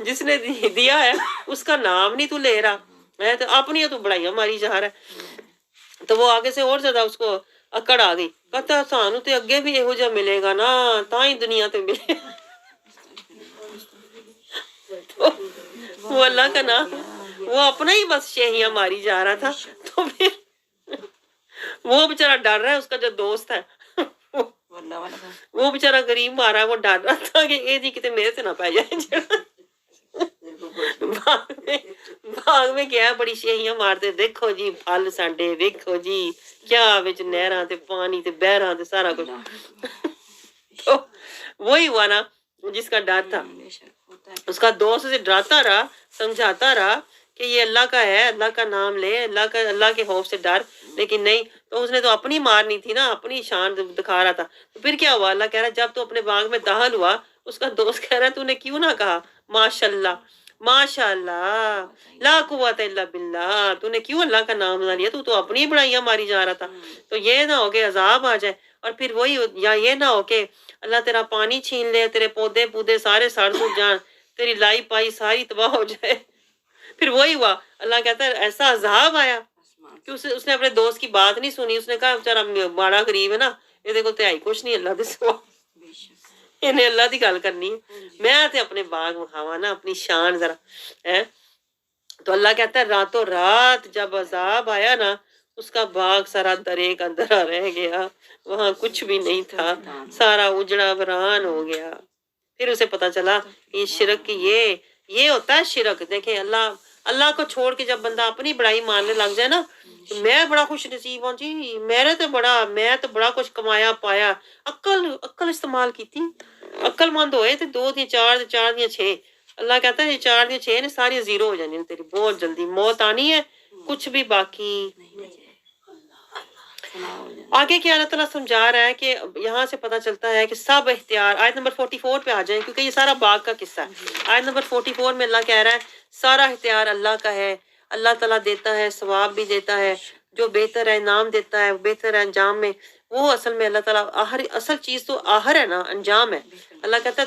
جس نے دیا ہے اس کا نام نہیں تو لے رہا ہے, تو اپنی تو بڑائیاں ماری جا رہا ہے. تو وہ آگے سے اور زیادہ اس کو اکڑ آ گئی, کہتا سانو تے اگے بھی یہو جہا ملے گا نا, تاں ہی دنیا تے ملے. وہ اللہ کا نام, وہ اپنا ہی بس شہیاں ماری جا رہا تھا. تو پھر وہ بیچارہ ڈر رہا ہے, اس کا جو دوست ہے وہ بیچارہ غریب مارا ہے, وہ ڈر رہا تھا کہ یہ جی کتے میرے سے نہ پہ جائے. باغ میں کیا بڑی شہیاں مارتے, دیکھو جی پھل ساڈے, دیکھو جی کیا وچ نہراں تے پانی تے بہراں تے سارا کچھ. تو وہی ہوا نا جس کا ڈر تھا, اس کا دوست اسے ڈراتا رہا, سمجھاتا رہا کہ یہ اللہ کا ہے, اللہ کا نام لے, اللہ کے خوف سے ڈر, لیکن نہیں. تو اس نے تو اپنی مارنی تھی نا, اپنی شان دکھا رہا تھا. تو پھر کیا ہوا؟ اللہ کہہ رہا ہے جب تو اپنے باغ میں داخل ہوا, اس کا دوست کہہ رہا ہے تو نے کیوں نہ کہا ماشاءاللہ ماشاءاللہ لا قوت الا باللہ, تو نے کیوں اللہ کا نام نہ لیا, تو اپنی بڑائیاں ماری جا رہا تھا. تو یہ نہ ہو کہ عذاب آ جائے, اور پھر وہی, یا یہ نہ ہو کہ اللہ تیرا پانی چھین لے, تیرے پودے پودے سارے سڑ سڑ جان, تیری لائی پائی ساری تباہ ہو جائے. پھر وہی ہوا, اللہ کہتا ہے ایسا عذاب آیا کہ اس نے اپنے دوست کی بات نہیں سنی. اس نے کہا بیچارہ بڑا غریب ہے نا, یہ دیکھو تے آئی کچھ نہیں اللہ دے سوا, انہیں اللہ دی گل کرنی ہے, میں تے اپنے باغ مکھاواں نا, اپنی شان ذرا ہے. تو اللہ کہتا ہے راتوں رات جب عذاب آیا نا, اس کا باغ سارا درے کا درا رہ گیا, وہاں کچھ بھی نہیں تھا, سارا اجڑا ویران ہو گیا. پھر اسے پتا چلا یہ شرک کی یہ ہوتا ہے شرک. دیکھیں اللہ کو چھوڑ کے جب بندہ اپنی بڑائی ماننے لگ جائے نا, میں بڑا خوش نصیب ہوں جی, میں تو بڑا کچھ کمایا پایا, عقل استعمال کی تھی, عقل مند ہوئے تے 2 دی 4 4 دی 6. اللہ کہتا ہے یہ 4 دی 6 نے ساری زیرو ہو جانی تیری, بہت جلدی موت آنی ہے, کچھ بھی باقی. آگے کیا اللہ تعالیٰ سمجھا رہا ہے کہ یہاں سے پتہ چلتا ہے کہ سب اختیار, آیت نمبر 44 پہ آ جائیں کیونکہ یہ سارا باغ کا قصہ ہے. آیت نمبر 44 میں اللہ کہہ رہا ہے سارا اختیار اللہ کا ہے, اللہ تعالیٰ دیتا ہے, ثواب بھی دیتا ہے, جو بہتر ہے انعام دیتا ہے, بہتر ہے انجام میں. وہ اصل میں اللہ تعالیٰ اصل چیز تو آخر ہے نا, انجام ہے. اللہ کہتا ہے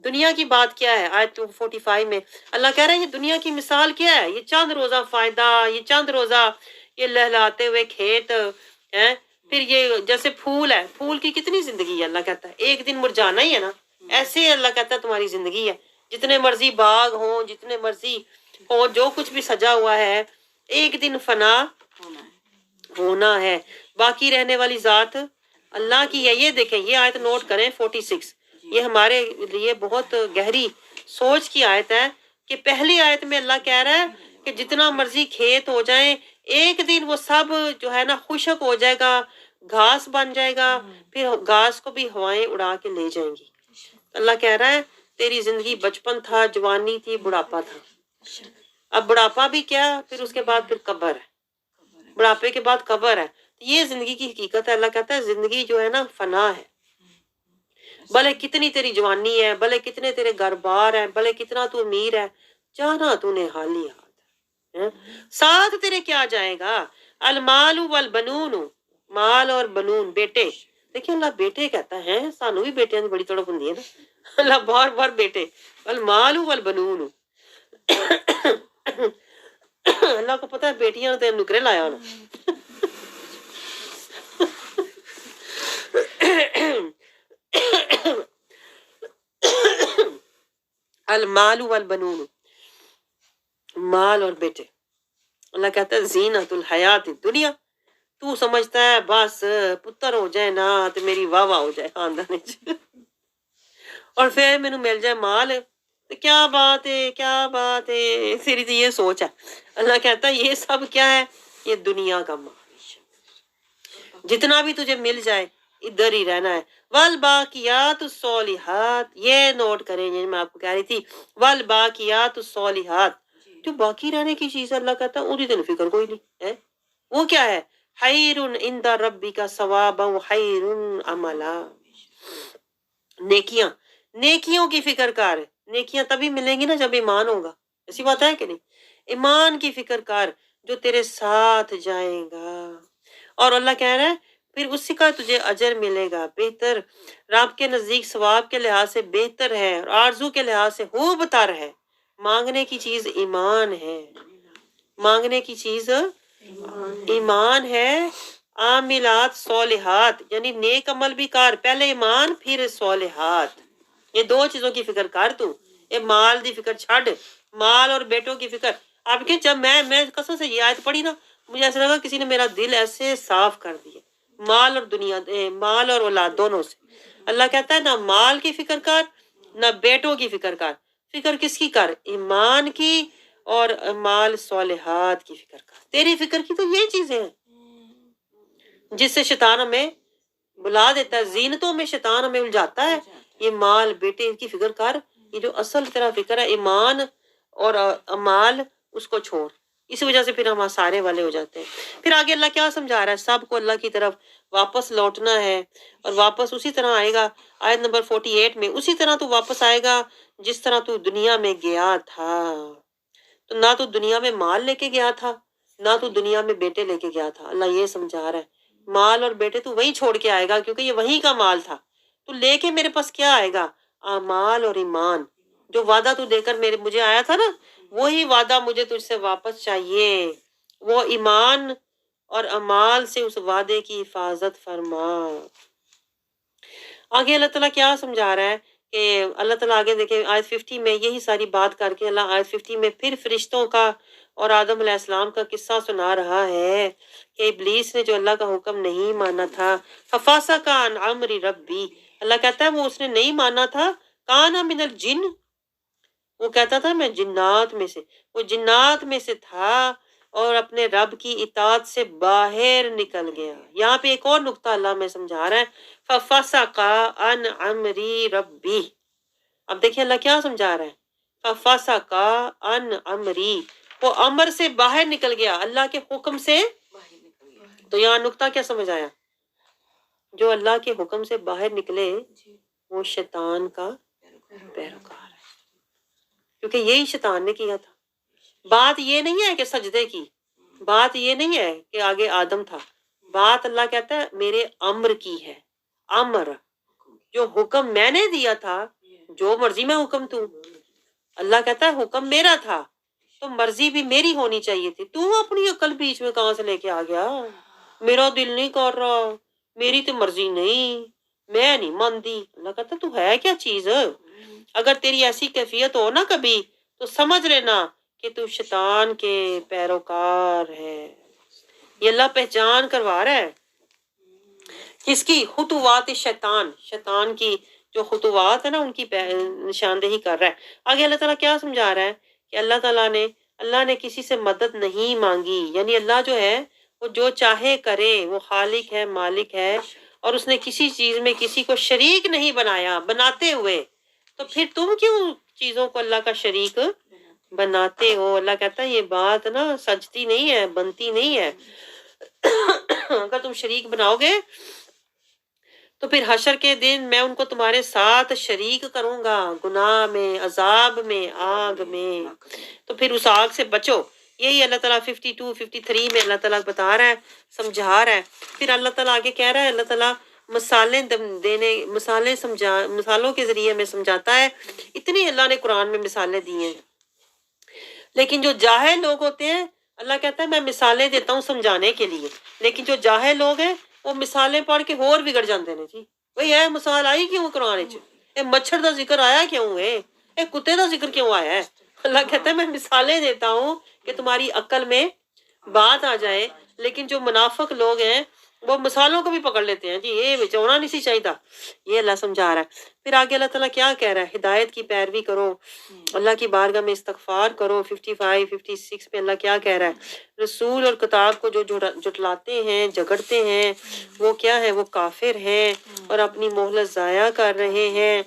دنیا کی بات کیا ہے؟ آیت 45 میں اللہ کہہ رہا ہے یہ دنیا کی مثال کیا ہے, یہ چند روزہ فائدہ, یہ چند روزہ یہ لہلاتے ہوئے کھیت ہیں, پھر یہ جیسے پھول ہے, پھول کی کتنی زندگی ہے, اللہ کہتا ہے ایک دن مرجانا ہی ہے نا. ایسے اللہ کہتا ہے تمہاری زندگی ہے, جتنے مرضی باغ ہوں, جتنے مرضی ہو, جو کچھ بھی سجا ہوا ہے, ایک دن فنا ہونا ہے, باقی رہنے والی ذات اللہ کی ہے. یہ دیکھیں یہ آیت نوٹ کریں 46, یہ ہمارے لیے بہت گہری سوچ کی آیت ہے کہ پہلی آیت میں اللہ کہہ رہا ہے کہ جتنا مرضی کھیت ہو جائیں, ایک دن وہ سب جو ہے نا خشک ہو جائے گا, گھاس بن جائے گا, پھر گھاس کو بھی ہوائیں اڑا کے لے جائیں گی. اللہ کہہ رہا ہے تیری زندگی بچپن تھا, جوانی تھی, بڑھاپا تھا, اب بڑھاپا بھی کیا, پھر اس کے بعد پھر قبر ہے, بڑھاپے کے بعد قبر ہے. یہ زندگی کی حقیقت ہے. اللہ کہتا ہے زندگی جو ہے نا فنا ہے, بھلے کتنی تیری جوانی ہے, بھلے کتنے تیرے گھر بار ہیں, بھلے کتنا تو امیر ہے, جانا تو نے حالی ہاتھ ہے, ساتھ تیرے کیا جائے گا, المال والبنون, مال اور بنون بیٹے. دیکھیں اللہ بیٹے کہتا ہے, سانو بھی بیٹیاں دی بڑی تڑپ ہوندی ہے نا, اللہ بار بار بیٹے, المال والبنون. اللہ کو پتہ ہے بیٹیاں نے تے نکرے لایا ہونا. المال والبنون, مال اور بیٹے. اللہ کہتا ہے زینت الحیات دنیا. تو سمجھتا ہے بس پتر ہو جائے نا تو میری واہ واہ ہو جائے خاندان اور پھر مینوں مل جائے مال تو کیا بات ہے، کیا بات ہے. تیری تو یہ سوچ ہے. اللہ کہتا ہے یہ سب کیا ہے؟ یہ دنیا کا مال. جتنا بھی تجھے مل جائے ادھر ہی رہنا ہے. والباقیات الصالحات، یہ نوٹ کریں جی میں آپ کو کہہ رہی تھی. والباقیات الصالحات، جو باقی رہنے کی چیز ہے اللہ کہتا ہے وہ تین فکر کوئی نہیں ہے. وہ کیا ہے؟ خیر عند ربک ثوابا وخیر عملا. نیکیاں، نیکیوں کی فکر کار. نیکیاں تبھی ملیں گی نا جب ایمان ہوگا. ایسی بات ہے کہ نہیں؟ ایمان کی فکر کار جو تیرے ساتھ جائے گا. اور اللہ کہہ رہا ہے پھر اسی کا تجھے اجر ملے گا بہتر. رب کے نزدیک ثواب کے لحاظ سے بہتر ہے اور آرزو کے لحاظ سے خوب تر ہے. مانگنے کی چیز ایمان ہے. مانگنے کی چیز ایمان ہے. عاملات صالحات یعنی نیک عمل بھی کار. پہلے ایمان پھر صالحات. یہ دو چیزوں کی فکر کر. تو یہ مال دی فکر چھڑ. مال اور بیٹوں کی فکر. آپ کے جب میں قسم سے یہ آیت پڑھی نا مجھے ایسا لگا کسی نے میرا دل ایسے صاف کر دیا. مال اور دنیا، مال اور اولاد دونوں سے. اللہ کہتا ہے نہ مال کی فکر کر نہ بیٹوں کی فکر کر. فکر کس کی کر؟ ایمان کی اور مال صالحات کی فکر کر. تیری فکر کی تو یہ چیزیں ہیں جس سے شیطان ہمیں بلا دیتا ہے. زینتوں میں شیطان ہمیں الجھاتا ہے. یہ مال بیٹے کی فکر کر. یہ جو اصل تیرا فکر ہے ایمان اور مال، اس کو چھوڑ. اس وجہ سے پھر ہم سارے والے ہو جاتے ہیں. پھر آگے اللہ کیا سمجھا رہا ہے؟ سب کو اللہ کی طرف واپس لوٹنا ہے اور واپس اسی طرح آئے گا. آیت نمبر 48 میں اسی طرح تو واپس آئے گا جس طرح تو دنیا میں گیا تھا. تو نہ تو دنیا میں مال لے کے گیا تھا نہ تو دنیا میں بیٹے لے کے گیا تھا. اللہ یہ سمجھا رہا ہے مال اور بیٹے تو وہیں چھوڑ کے آئے گا کیونکہ یہ وہیں کا مال تھا. تو لے کے میرے پاس کیا آئے گا؟ اعمال اور ایمان. جو وعدہ تو دے کر مجھے آیا تھا نا وہی وعدہ مجھے تجھ سے واپس چاہیے. وہ ایمان اور اعمال سے اس وعدے کی حفاظت فرما. آگے اللہ تعالیٰ کیا سمجھا رہا ہے کہ اللہ تعالیٰ آگے دیکھیں آیت 50 میں یہی ساری بات کر کے اللہ آیت 50 میں پھر فرشتوں کا اور آدم علیہ السلام کا قصہ سنا رہا ہے کہ ابلیس نے جو اللہ کا حکم نہیں مانا تھا. ففسق عن امر ربی. اللہ کہتا ہے وہ اس نے نہیں مانا تھا. کان من الجن، وہ کہتا تھا میں جنات میں سے. وہ جنات میں سے تھا اور اپنے رب کی اطاعت سے باہر نکل گیا. یہاں پہ ایک اور نقطہ اللہ میں سمجھا رہا ہے. ففسق عن امر ربی. اب دیکھیں اللہ کیا سمجھا رہا ہے. ففسق عن امری، وہ امر سے باہر نکل گیا، اللہ کے حکم سے. تو یہاں نقطہ کیا سمجھ آیا؟ جو اللہ کے حکم سے باہر نکلے وہ شیطان کا پیروکار ہے. کیونکہ یہی شیطان نے کیا تھا. بات یہ نہیں ہے کہ سجدے کی، بات یہ نہیں ہے کہ آگے آدم تھا. بات اللہ کہتا ہے میرے امر کی ہے. امر جو حکم میں نے دیا تھا، جو مرضی میں حکم تو. اللہ کہتا ہے حکم میرا تھا تو مرضی بھی میری ہونی چاہیے تھی. تو اپنی عقل بیچ میں کہاں سے لے کے آ گیا؟ میرا دل نہیں کر رہا، میری تو مرضی نہیں، میں نہیں مانتی. اللہ کہتا تو ہے کیا چیز؟ اگر تیری ایسی کیفیت ہو نا کبھی تو سمجھ لینا کہ تو شیطان کے پیروکار ہے. یہ اللہ پہچان کروا رہا ہے. کس کی؟ خطوات شیطان. شیطان کی جو خطوات ہے نا ان کی نشاندہی کر رہا ہے. آگے اللہ تعالیٰ کیا سمجھا رہا ہے کہ اللہ نے کسی سے مدد نہیں مانگی. یعنی اللہ جو ہے وہ جو چاہے کرے، وہ خالق ہے، مالک ہے، اور اس نے کسی چیز میں کسی کو شریک نہیں بنایا. بناتے ہوئے تو پھر تم کیوں چیزوں کو اللہ کا شریک بناتے ہو؟ اللہ کہتا ہے یہ بات نا سجتی نہیں ہے، بنتی نہیں ہے. اگر تم شریک بناؤ گے تو پھر حشر کے دن میں ان کو تمہارے ساتھ شریک کروں گا، گناہ میں، عذاب میں، آگ میں. تو پھر اس آگ سے بچو. یہی اللہ تعالیٰ 52 53 میں اللہ تعالیٰ بتا رہا ہے، سمجھا رہا ہے. پھر اللہ تعالیٰ آگے کہہ رہا ہے، اللہ تعالیٰ مثالوں کے ذریعے میں سمجھاتا ہے. اتنی اللہ نے قرآن میں مثالیں دی ہیں. لیکن جو جاہل لوگ ہوتے ہیں اللہ کہتا ہے میں مثالیں دیتا ہوں سمجھانے کے لیے. لیکن جو جاہل لوگ ہیں وہ مثالیں پڑھ کے اور بگڑ جاتے ہیں. جی بھئی یہ مثال آئی کیوں قرآن وچ؟ اے مچھر دا ذکر آیا کیوں ہے؟ اے کتے دا ذکر کیوں آیا ہے؟ اللہ کہتا ہے میں مثالیں دیتا ہوں کہ تمہاری عقل میں بات آ جائے، لیکن جو منافق لوگ ہیں وہ مثالوں کو بھی پکڑ لیتے ہیں، جی یہ بچونا نہیں سی چاہیے تھا، یہ اللہ سمجھا رہا ہے۔ پھر آگے اللہ تعالیٰ کیا کہہ رہا ہے؟ ہدایت کی پیروی کرو، اللہ کی بارگاہ میں استغفار کرو۔ 55 56 میں اللہ کیا کہہ رہا ہے؟ رسول اور کتاب کو جو جٹلاتے ہیں، جھگڑتے ہیں، وہ کیا ہے؟ وہ کافر ہیں اور اپنی مہلت ضائع کر رہے ہیں۔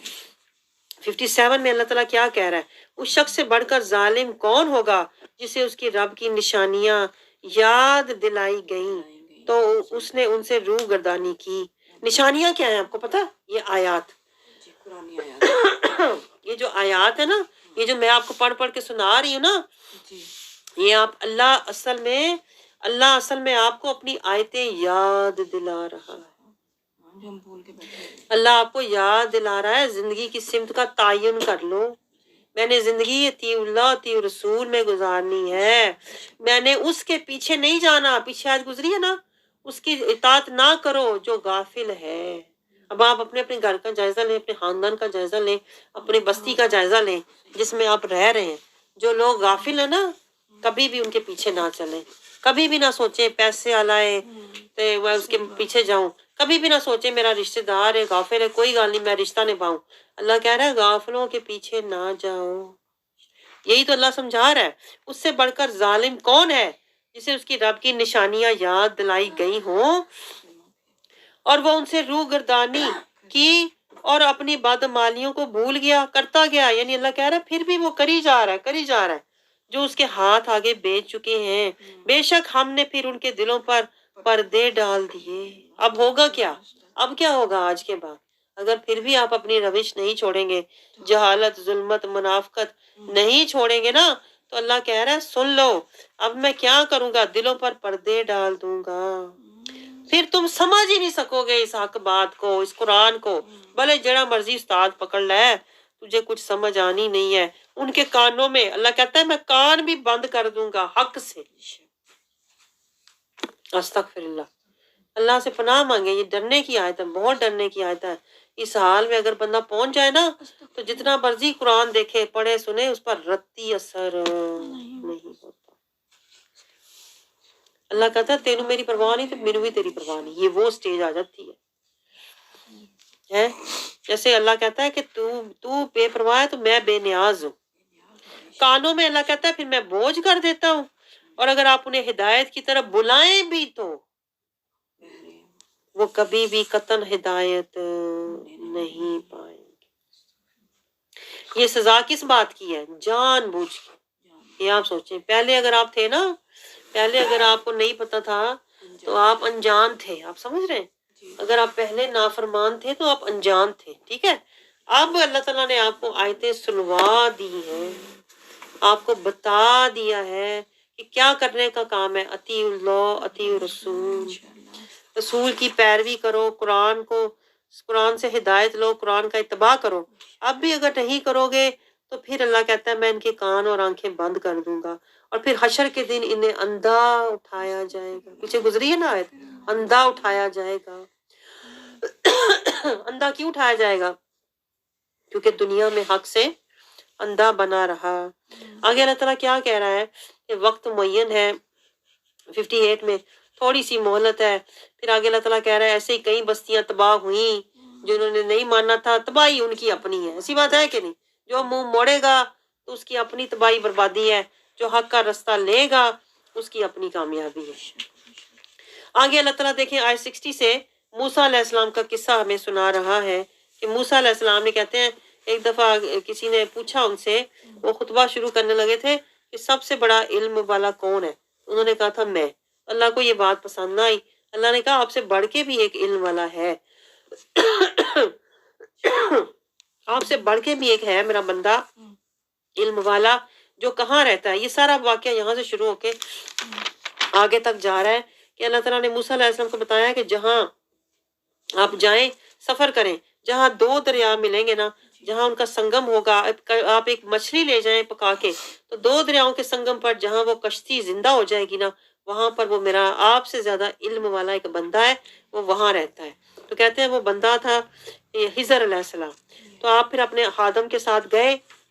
57 میں اللہ تعالیٰ کیا کہہ رہا ہے؟ اس شخص سے بڑھ کر ظالم کون ہوگا جسے اس کی رب کی نشانیاں یاد دلائی گئیں تو اس نے ان سے روح گردانی کی۔ نشانیاں کیا ہیں آپ کو پتا؟ یہ آیات، یہ جو آیات ہے نا، یہ جو میں آپ کو پڑھ پڑھ کے سنا رہی ہوں نا، یہ آپ اللہ اصل میں آپ کو اپنی آیتیں یاد دلا رہا ہے۔ اللہ آپ کو یاد دلا رہا ہے زندگی کی سمت کا تعین کر لو۔ میں نے زندگی اطیع اللہ اطیع رسول میں گزارنی ہے، میں نے اس کے پیچھے نہیں جانا۔ پیچھے آج گزری ہے نا، اس کی اطاعت نہ کرو جو غافل ہے۔ اب آپ اپنے گھر کا جائزہ لیں، اپنے خاندان کا جائزہ لیں، اپنے بستی کا جائزہ لیں جس میں آپ رہ رہے ہیں۔ جو لوگ غافل ہیں نا، کبھی بھی ان کے پیچھے نہ چلیں، کبھی بھی نہ سوچیں پیسے آلائے تو میں اس کے پیچھے جاؤں، کبھی بھی نہ سوچیں میرا رشتہ دار ہے غافل ہے، کوئی گال نہیں میں رشتہ نبھاؤں۔ اللہ کہہ رہا ہے غافلوں کے پیچھے نہ جاؤ۔ یہی تو اللہ سمجھا رہا ہے۔ اس سے بڑھ کر ظالم کون ہے جسے اس کی رب کی نشانیاں یاد دلائی گئی ہوں اور وہ ان سے روح گردانی کی اور اپنی بدعمالیوں کو بھول گیا، کرتا گیا۔ یعنی اللہ کہہ رہا ہے پھر بھی وہ کری جا رہا ہے جو اس کے ہاتھ آگے بیچ چکے ہیں۔ بے شک ہم نے پھر ان کے دلوں پر پردے ڈال دیے۔ اب ہوگا کیا؟ اب کیا ہوگا آج کے بعد؟ اگر پھر بھی آپ اپنی روش نہیں چھوڑیں گے، جہالت، ظلمت، منافقت نہیں چھوڑیں گے نا، تو اللہ کہہ رہا ہے سن لو، اب میں کیا کروں گا؟ دلوں پر پردے ڈال دوں گا، پھر تم سمجھ ہی نہیں سکو گے اس حق بات کو، اس قرآن کو، بھلے جڑا مرضی استاد پکڑ لے، تجھے کچھ سمجھ آنی نہیں ہے۔ ان کے کانوں میں اللہ کہتا ہے میں کان بھی بند کر دوں گا حق سے۔ استغفر اللہ، اللہ سے پناہ مانگے۔ یہ ڈرنے کی آیت ہے، بہت ڈرنے کی آیت ہے۔ اس حال میں اگر بندہ پہنچ جائے نا تو جتنا مرضی قرآن دیکھے، پڑھے، سنے، اس پر رتی اثر نہیں ہوتا۔ اللہ کہتا ہے تینوں میری پرواہ نہیں تو میرے بھی تیری پرواہ نہیں۔ یہ وہ سٹیج آ جاتی ہے جیسے اللہ کہتا ہے کہ تو بے پرواہ ہے تو میں بے نیاز ہوں۔ کانوں میں اللہ کہتا ہے پھر میں بوجھ کر دیتا ہوں، اور اگر آپ انہیں ہدایت کی طرف بلائیں بھی تو وہ کبھی بھی قطعاً ہدایت نہیں پائیں گے۔ یہ سزا کس بات کی ہے؟ جان بوجھ کے۔ یہ آپ سوچیں، پہلے اگر آپ تھے نا، پہلے اگر آپ کو نہیں پتا تھا تو آپ انجان تھے، آپ سمجھ رہے ہیں؟ اگر آپ پہلے نافرمان تھے تو آپ انجان تھے، ٹھیک ہے؟ اب اللہ تعالیٰ نے آپ کو آیتیں سنوا دی ہیں، آپ کو بتا دیا ہے کہ کیا کرنے کا کام ہے۔ اطیع اللہ اطیع رسول، رسول کی پیروی کرو، قرآن سے ہدایت لو، قرآن کا اتباع کرو۔ اب بھی اگر نہیں کرو گے تو پھر اللہ کہتا ہے میں ان کے کان اور آنکھیں بند کر دوں گا، اور پھر حشر کے دن انہیں اندھا اٹھایا جائے گا۔ پیچھے گزری ہے نا آیت، اندھا اٹھایا جائے گا۔ اندھا کیوں اٹھایا جائے گا؟ کیونکہ دنیا میں حق سے اندھا بنا رہا۔ آگے اللہ تعالیٰ کیا کہہ رہا ہے کہ وقت معین ہے۔ 58 میں تھوڑی سی مہلت ہے۔ پھر آگے اللہ تعالیٰ کہہ رہا ہے ایسے ہی کئی بستیاں تباہ ہوئیں، جنہوں نے نہیں ماننا تھا، تباہی ان کی اپنی ہے۔ ایسی بات ہے کہ نہیں؟ جو منہ موڑے گا تو اس کی اپنی تباہی بربادی ہے، جو حق کا رستہ لے گا اس کی اپنی کامیابی ہے۔ آگے اللہ تعالیٰ دیکھیں آیت 60 سے موسیٰ علیہ السلام کا قصہ ہمیں سنا رہا ہے کہ موسیٰ علیہ السلام نے کہتے ہیں ایک دفعہ کسی نے پوچھا ان سے، وہ خطبہ شروع کرنے لگے تھے کہ سب سے بڑا علم والا کون ہے؟ انہوں نے کہا تھا میں۔ اللہ کو یہ بات پسند نہ آئی۔ اللہ نے کہا آپ سے بڑھ کے بھی ایک علم والا ہے، آپ سے بڑھ کے بھی ایک ہے میرا بندہ علم والا جو کہاں رہتا ہے۔ یہ سارا واقعہ یہاں سے شروع ہو کے آگے تک جا رہا ہے کہ اللہ تعالیٰ نے موسیٰ علیہ السلام کو بتایا کہ جہاں آپ جائیں، سفر کریں، جہاں دو دریا ملیں گے نا، جہاں ان کا سنگم ہوگا، آپ ایک مچھلی لے جائیں پکا کے، تو دو دریاؤں کے سنگم پر جہاں وہ کشتی زندہ ہو جائے گی نا، وہاں پر وہ میرا آپ سے زیادہ علم والا ایک بندہ ہے، وہ وہاں رہتا ہے۔ تو کہتے ہیں وہ بندہ تھا خضر علیہ السلام۔ تو آپ پھر اپنے خادم کے ساتھ گئے،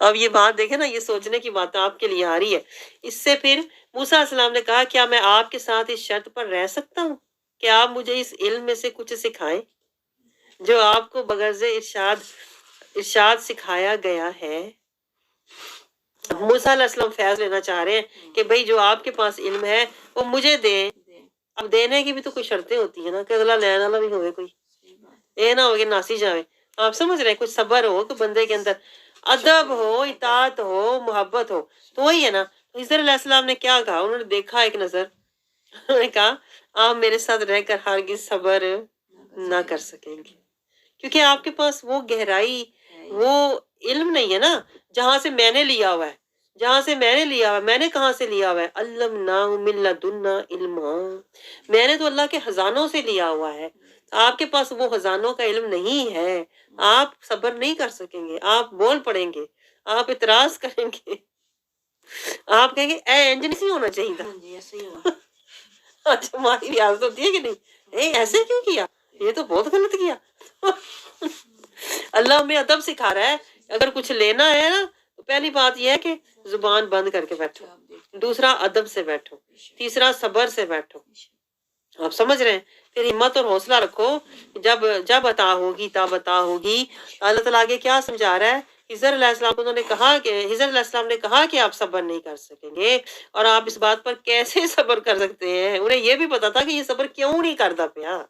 اب یہ بات دیکھیں نا، یہ سوچنے کی بات آپ کے لیے آ رہی ہے۔ اس سے پھر موسیٰ علیہ السلام نے کہا کیا میں آپ کے ساتھ اس شرط پر رہ سکتا ہوں کہ آپ مجھے اس علم میں سے کچھ سکھائیں جو آپ کو بغرض ارشاد سکھایا گیا ہے۔ موسیٰ علیہ السلام فیض لینا چاہ رہے ہیں کہ بھئی جو آپ کے پاس علم ہے وہ مجھے دیں۔ اب دینے کی بھی تو کوئی شرطیں ہوتی ہیں نا، کہ اگلا لین والا بھی ہوئے کوئی، یہ نہ ہو کہ ناسی جاوے۔ آپ سمجھ رہے ہیں، کوئی صبر ہو کہ بندے کے اندر ادب ہو، اطاعت ہو، محبت ہو، تو وہی ہے نا۔ حضر علیہ السلام نے کیا کہا؟ انہوں نے دیکھا ایک نظر، انہوں نے کہا آپ میرے ساتھ رہ کر ہرگز صبر نہ کر سکیں گے، کیونکہ آپ کے پاس وہ گہرائی، وہ علم نہیں ہے نا جہاں سے میں نے لیا ہوا ہے، جہاں سے میں نے لیا ہوا ہے۔ میں نے کہاں سے لیا ہوا ہے؟ علمناہ من لدنا علما، میں نے تو اللہ کے خزانوں سے لیا ہوا ہے۔ آپ کے پاس وہ خزانوں کا علم نہیں ہے، آپ صبر نہیں کر سکیں گے، آپ بول پڑیں گے، آپ اعتراض کریں گے، آپ کہیں گے اے انج نہیں ہونا چاہیے تھا۔ اچھا، ہماری ریاضت ہوتی ہے کہ نہیں، ایسے کیوں کیا، یہ تو بہت غلط کیا۔ اللہ ہمیں ادب سکھا رہا ہے۔ اگر کچھ لینا ہے نا تو پہلی بات یہ ہے کہ زبان بند کر کے بیٹھو، دوسرا ادب سے بیٹھو، تیسرا صبر سے بیٹھو۔ آپ سمجھ رہے ہیں؟ پھر ہمت اور حوصلہ رکھو، جب عطا ہوگی تب عطا ہوگی۔ اللہ تعالیٰ آگے کیا سمجھا رہا ہے؟ حضر علیہ السلام کو انہوں نے کہا کہ حضر علیہ السلام نے کہا کہ آپ صبر نہیں کر سکیں گے، اور آپ اس بات پر کیسے صبر کر سکتے ہیں؟ انہیں یہ بھی پتا تھا کہ یہ صبر کیوں نہیں کرتا پیا،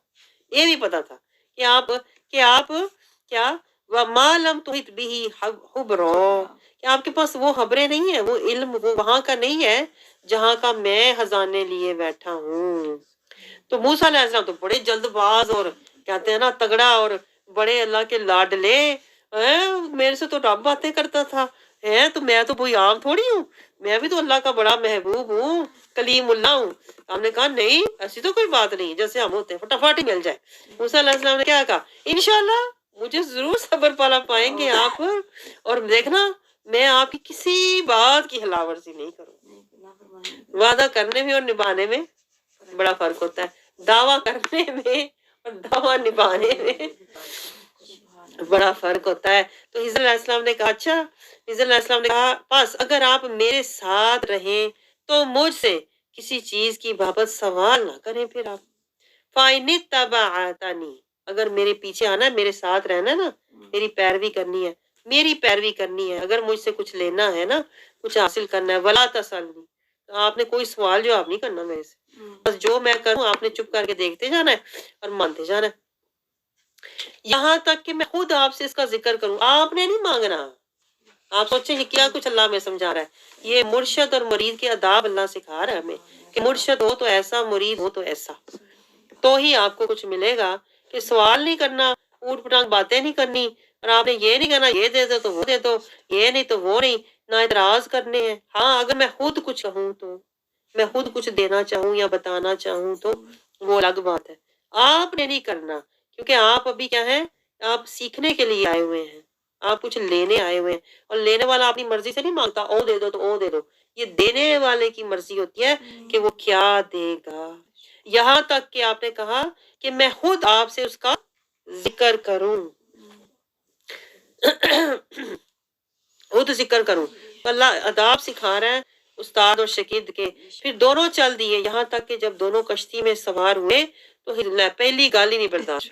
یہ بھی پتا تھا کہ آپ کیا وَمَا لَمْ تُحِطْ بِهِ خُبْرًا، کہ آپ کے پاس وہ خبریں نہیں ہیں، وہ علم وہ وہاں کا نہیں ہے جہاں کا میں خزانے لیے بیٹھا ہوں۔ تو موسیٰ علیہ السلام تو بڑے جلد باز اور کہتے ہیں نا تگڑا اور بڑے اللہ کے لاڈلے، میرے سے تو رب باتیں کرتا تھا، تو میں تو کوئی عام تھوڑی ہوں، میں بھی تو اللہ کا بڑا محبوب ہوں، کلیم اللہ ہوں۔ ہم نے کہا نہیں، ایسی تو کوئی بات نہیں، جیسے ہم ہوتے ہیں فٹافٹ ہی مل جائے۔ موسیٰ علیہ السلام نے کیا کہا؟ انشاءاللہ مجھے ضرور صبر پالا پائیں گے آپ، اور دیکھنا میں آپ کی کسی بات کی خلاف ورزی نہیں کروں۔ وعدہ کرنے میں اور نبھانے میں بڑا فرق ہوتا ہے، دعویٰ کرنے میں اور دعویٰ نبھانے میں بڑا فرق ہوتا ہے۔ تو حضرت علیہ السلام نے کہا اچھا، حضرت علیہ السلام نے کہا بس اگر آپ میرے ساتھ رہیں تو مجھ سے کسی چیز کی بابت سوال نہ کریں۔ پھر آپ فَإِنِ اتَّبَعْتَنِی، اگر میرے پیچھے آنا ہے، میرے ساتھ رہنا ہے نا، میری پیروی کرنی ہے، میری پیروی کرنی ہے، اگر مجھ سے کچھ لینا ہے نا، کچھ حاصل کرنا ہے، وَلَا تَسْأَلْنِی، تو آپ نے کوئی سوال جواب نہیں کرنا میرے سے، بس جو میں کروں آپ نے چپ کر کے دیکھتے جانا ہے اور مانتے جانا ہے، یہاں تک کہ میں خود آپ سے اس کا ذکر کروں۔ آپ نے نہیں مانگنا۔ آپ سوچیں یہ کیا کچھ اللہ میں سمجھا رہا ہے؟ یہ مرشد اور مرید کے آداب اللہ سکھا رہا ہے ہمیں کہ مرشد ہو تو ایسا، مرید ہو تو ایسا، تو ہی آپ کو کچھ ملے گا۔ کہ سوال نہیں کرنا، اوٹ پٹانگ باتیں نہیں کرنی، اور آپ نے یہ نہیں کرنا یہ دے دو تو وہ دے دو، یہ نہیں تو وہ نہیں، نہ اعتراض کرنے ہیں۔ ہاں اگر میں خود کچھ کہوں تو، میں خود کچھ دینا چاہوں یا بتانا چاہوں تو وہ الگ بات ہے، آپ نے نہیں کرنا، کیونکہ آپ ابھی کیا ہے، آپ سیکھنے کے لیے آئے ہوئے ہیں، آپ کچھ لینے آئے ہوئے ہیں، اور لینے والا اپنی مرضی سے نہیں مانگتا او دے دو تو او دے دو، یہ دینے والے کی مرضی ہوتی ہے کہ وہ کیا دے گا۔ یہاں تک کہ آپ نے کہا کہ میں خود آپ سے اس کا ذکر کروں، خود ذکر کروں۔ اللہ آداب سکھا رہا ہے استاد اور شاگرد کے۔ پھر دونوں چل دیے، یہاں تک کہ جب دونوں کشتی میں سوار ہوئے تو پہلی گال ہی نہیں برداشت۔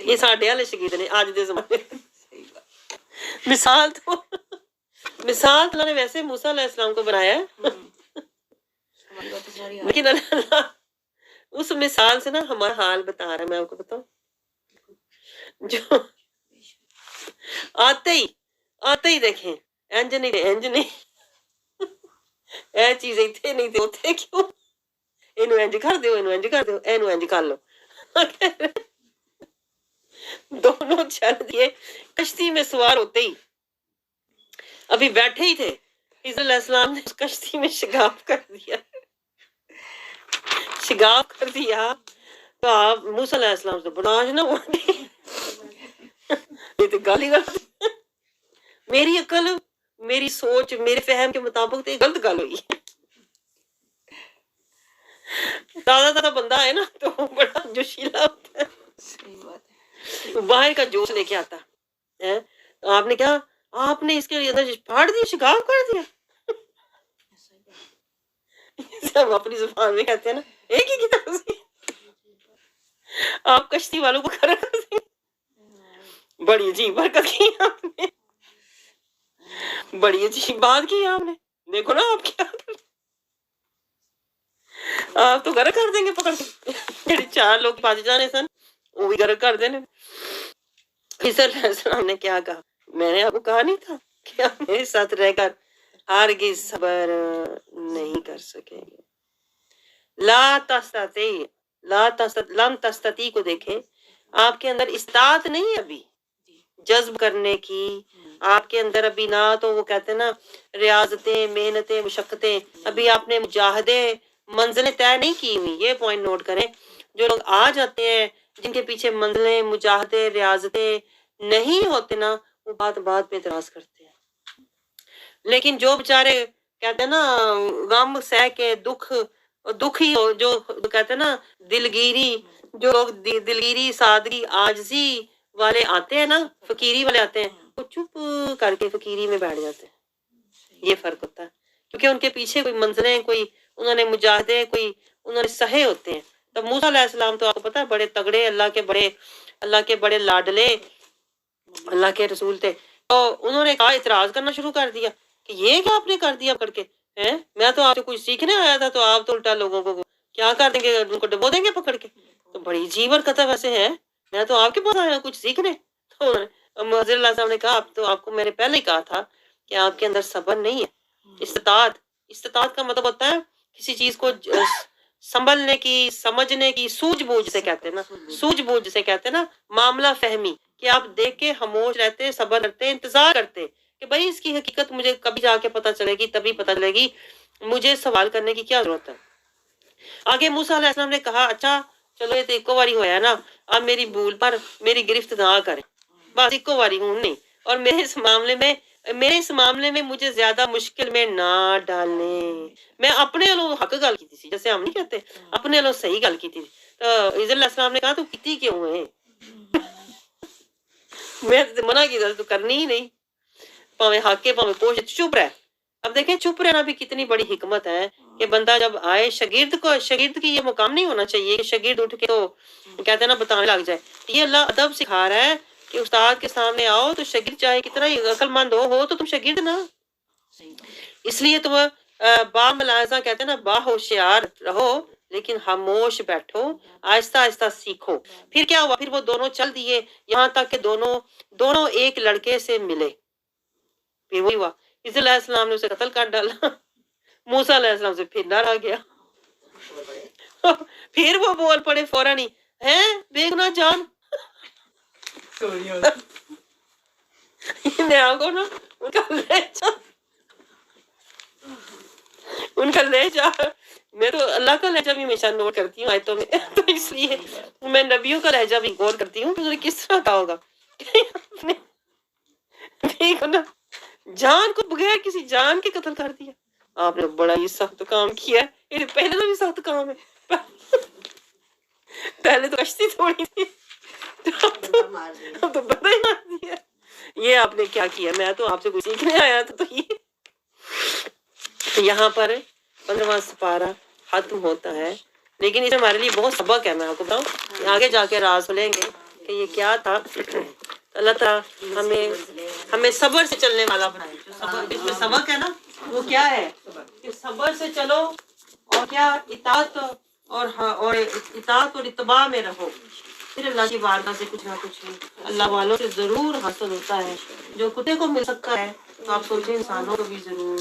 یہ ساڈے والے شاگرد نے آج دے زمانے مثال تو اللہ نے ویسے موسیٰ علیہ السلام کو بنایا ہے، لیکن اللہ اس مثال سے نا ہمارا حال بتا رہا ہے۔ میں آپ کو بتاؤں، جو آتے ہی دیکھیں انج نہیں اے چیز اتنے نہیں ہوتے کیوں، اینو انج کر دیو، اینو انج کر دیو، اینو انج کر لو، دونوں چل دیے، کشتی میں سوار ہوتے ہی ابھی بیٹھے ہی تھے، حضرت علیہ السلام نے اس کشتی میں شگاف کر دیا تو آپ موسیٰ علیہ السلام سے برداشت نہ ہوا، یہ تو گالی غلط، میری عقل میری سوچ میرے فہم کے مطابق تو یہ غلط گل ہوئی ہے۔ تازہ بندہ ہے نا تو بڑا جوشیلا ہوتا ہے، باہر کا جوش لے کے آتا ہے۔ تو آپ نے کیا آپ نے اس کے اندر پھاڑ دیا، شگاف کر دیا. سب اپنی زبان میں کہتے ہیں نا، ایک ہی کتاب سے آپ کشتی والوں کو کھڑا کر دیں. بڑی عجیب برکت کی آپ نے، بڑی عجیب بات کی آپ نے. دیکھو نا آپ کیا، آپ تو غرق کر دیں گے پکڑ کے. جڑے 4 لوگ پاس جانے سن وہ بھی غرق کر دینے. خضر علیہ السلام نے کیا کہا؟ میں نے آپ کو کہا نہیں تھا کہ آپ میرے ساتھ رہ کر ہرگز صبر نہیں کر سکیں گے. لا تستطیع، لم تستطیع کو دیکھیں، آپ کے اندر استطاعت نہیں ہے ابھی جذب کرنے کی. آپ کے اندر ابھی نہ تو وہ کہتے ہیں نا ریاضتیں، محنتیں، مشقتیں، ابھی آپ نے مجاہدے، منزلیں طے نہیں کی ہوئی. یہ پوائنٹ نوٹ کریں. جو لوگ آ جاتے ہیں جن کے پیچھے منزلیں، مجاہدے، ریاضتیں نہیں ہوتے نا، وہ بات پہ اعتراض کرتے ہیں. لیکن جو بیچارے کہتے ہیں نا غم سہ کے دکھی ہو، جو کہتے ہیں نا دلگیری، جو لوگ دلگیری، سادگی، عاجزی والے آتے ہیں نا، فقیری والے آتے ہیں، وہ چپ کر کے فقیری میں بیٹھ جاتے ہیں. یہ فرق ہوتا ہے، کیونکہ ان کے پیچھے کوئی منزلیں، کوئی انہوں نے مجاہدے، کوئی انہوں نے سہے ہوتے ہیں. تب موسیٰ علیہ السلام تو آپ کو پتا ہے بڑے تگڑے، اللہ کے بڑے لاڈلے اللہ کے رسول تھے. تو انہوں نے کہا، اعتراض کرنا شروع کر دیا کہ یہ کیا آپ نے کر دیا پکڑ کے، میں تو آپ سے کچھ سیکھنے آیا تھا، تو آپ تو الٹا لوگوں کو کیا کر دیں گے، ان کو ڈبو دیں گے پکڑ کے. تو بڑی عجیب حرکت ہے ویسے ہے، میں تو آپ کے پاس آیا ہوں کچھ سیکھنے. تو حضرت اللہ صاحب نے کہا، آپ کو میں نے پہلے ہی کہا تھا کہ آپ کے اندر صبر نہیں ہے. استطاعت کا مطلب ہوتا ہے کسی چیز کو سنبھلنے کی، سمجھنے کی، سوجھ بوجھ سے کہتے ہیں نا، سوجھ بوجھ سے کہتے ہیں نا، معاملہ فہمی، کہ آپ دیکھ کے خاموش رہتے، صبر کرتے، انتظار کرتے کہ بھائی اس کی حقیقت مجھے کبھی جا کے پتہ چلے گی، تبھی پتہ چلے گی، مجھے سوال کرنے کی کیا ضرورت ہے. آگے موسیٰ علیہ السلام نے کہا، اچھا چلو یہ تو ایک باری ہوا ہے نا، اب میری بھول پر میری گرفت نہ کریں، بس ایک باری ہوں نہیں، اور میرے اس معاملے میں مجھے زیادہ مشکل میں نہ ڈالیں. میں اپنے والوں حق گل کی تھی، جیسے ہم نہیں کہتے، اپنے والوں صحیح گل کی تھی. تو حضرت علیہ السلام نے کہا، تو کیتی کیوں ہے؟ میں منع کی تو کرنی ہی نہیں، پاوے حق کے پاوے کوش، چپ رہ. اب دیکھیں چپ رہنا بھی کتنی بڑی حکمت ہے کہ بندہ جب آئے، شاگرد کی یہ مقام نہیں ہونا چاہیے کہ شاگرد اٹھ کے تو کہتے ہیں نا بتانے لگ جائے. یہ اللہ ادب سکھا رہا ہے کہ استاد کے سامنے آؤ تو شاگرد چاہے کتنا ہی عقل مند ہو تو تم شاگرد نا. اس لیے تم با ملاحظہ کہتے ہیں نا، با ہوشیار رہو لیکن خاموش بیٹھو، آہستہ آہستہ سیکھو. پھر کیا ہوا؟ پھر وہ دونوں چل دیے یہاں تک کہ دونوں ایک لڑکے سے ملے. پھر وہی ہوا، حضرت علیہ السلام نے اسے قتل کر ڈالا. موسیٰ علیہ السلام سے پھر نہ رہ گیا. پھر وہ بول پڑے فوراً ہی، ہیں بے گناہ جان. نا ان کا لہجہ، میں تو اللہ کا لہجہ بھی ہمیشہ نوٹ کرتی ہوں آیتوں میں، تو اس لیے میں نبیوں کا لہجہ بھی غور کرتی ہوں کہ انہوں نے کس طرح کا ہوگا. دیکھو نا، جان کو بغیر کسی جان کے قتل کر دیا. آپ نے بڑا ہی سخت کام کیا ہے، یہ پہلے تو بھی سخت کام ہے. پہلے تو کشتی توڑی تھی، اب تو بڑا ہی مار دیا. یہ آپ نے کیا کیا؟ میں تو آپ سے کچھ سیکھنے آیا تھا. تو یہ یہاں پر 15واں سپارہ ختم ہوتا ہے، لیکن اس میں ہمارے لیے بہت سبق ہے. میں آپ کو بتاؤں، آگے جا کے راز لیں گے کہ یہ کیا تھا. اللہ تعالیٰ ہمیں صبر سے چلنے والا بنائے. جو صبر جس میں سبق ہے نا، وہ کیا ہے کہ صبر سے چلو، اور کیا اطاعت اور اتباع میں رہو. پھر اللہ کی بارگاہ سے کچھ نہ کچھ اللہ والوں سے ضرور حاصل ہوتا ہے. جو کتے کو مل سکتا ہے تو آپ سوچیں انسانوں کو بھی ضرور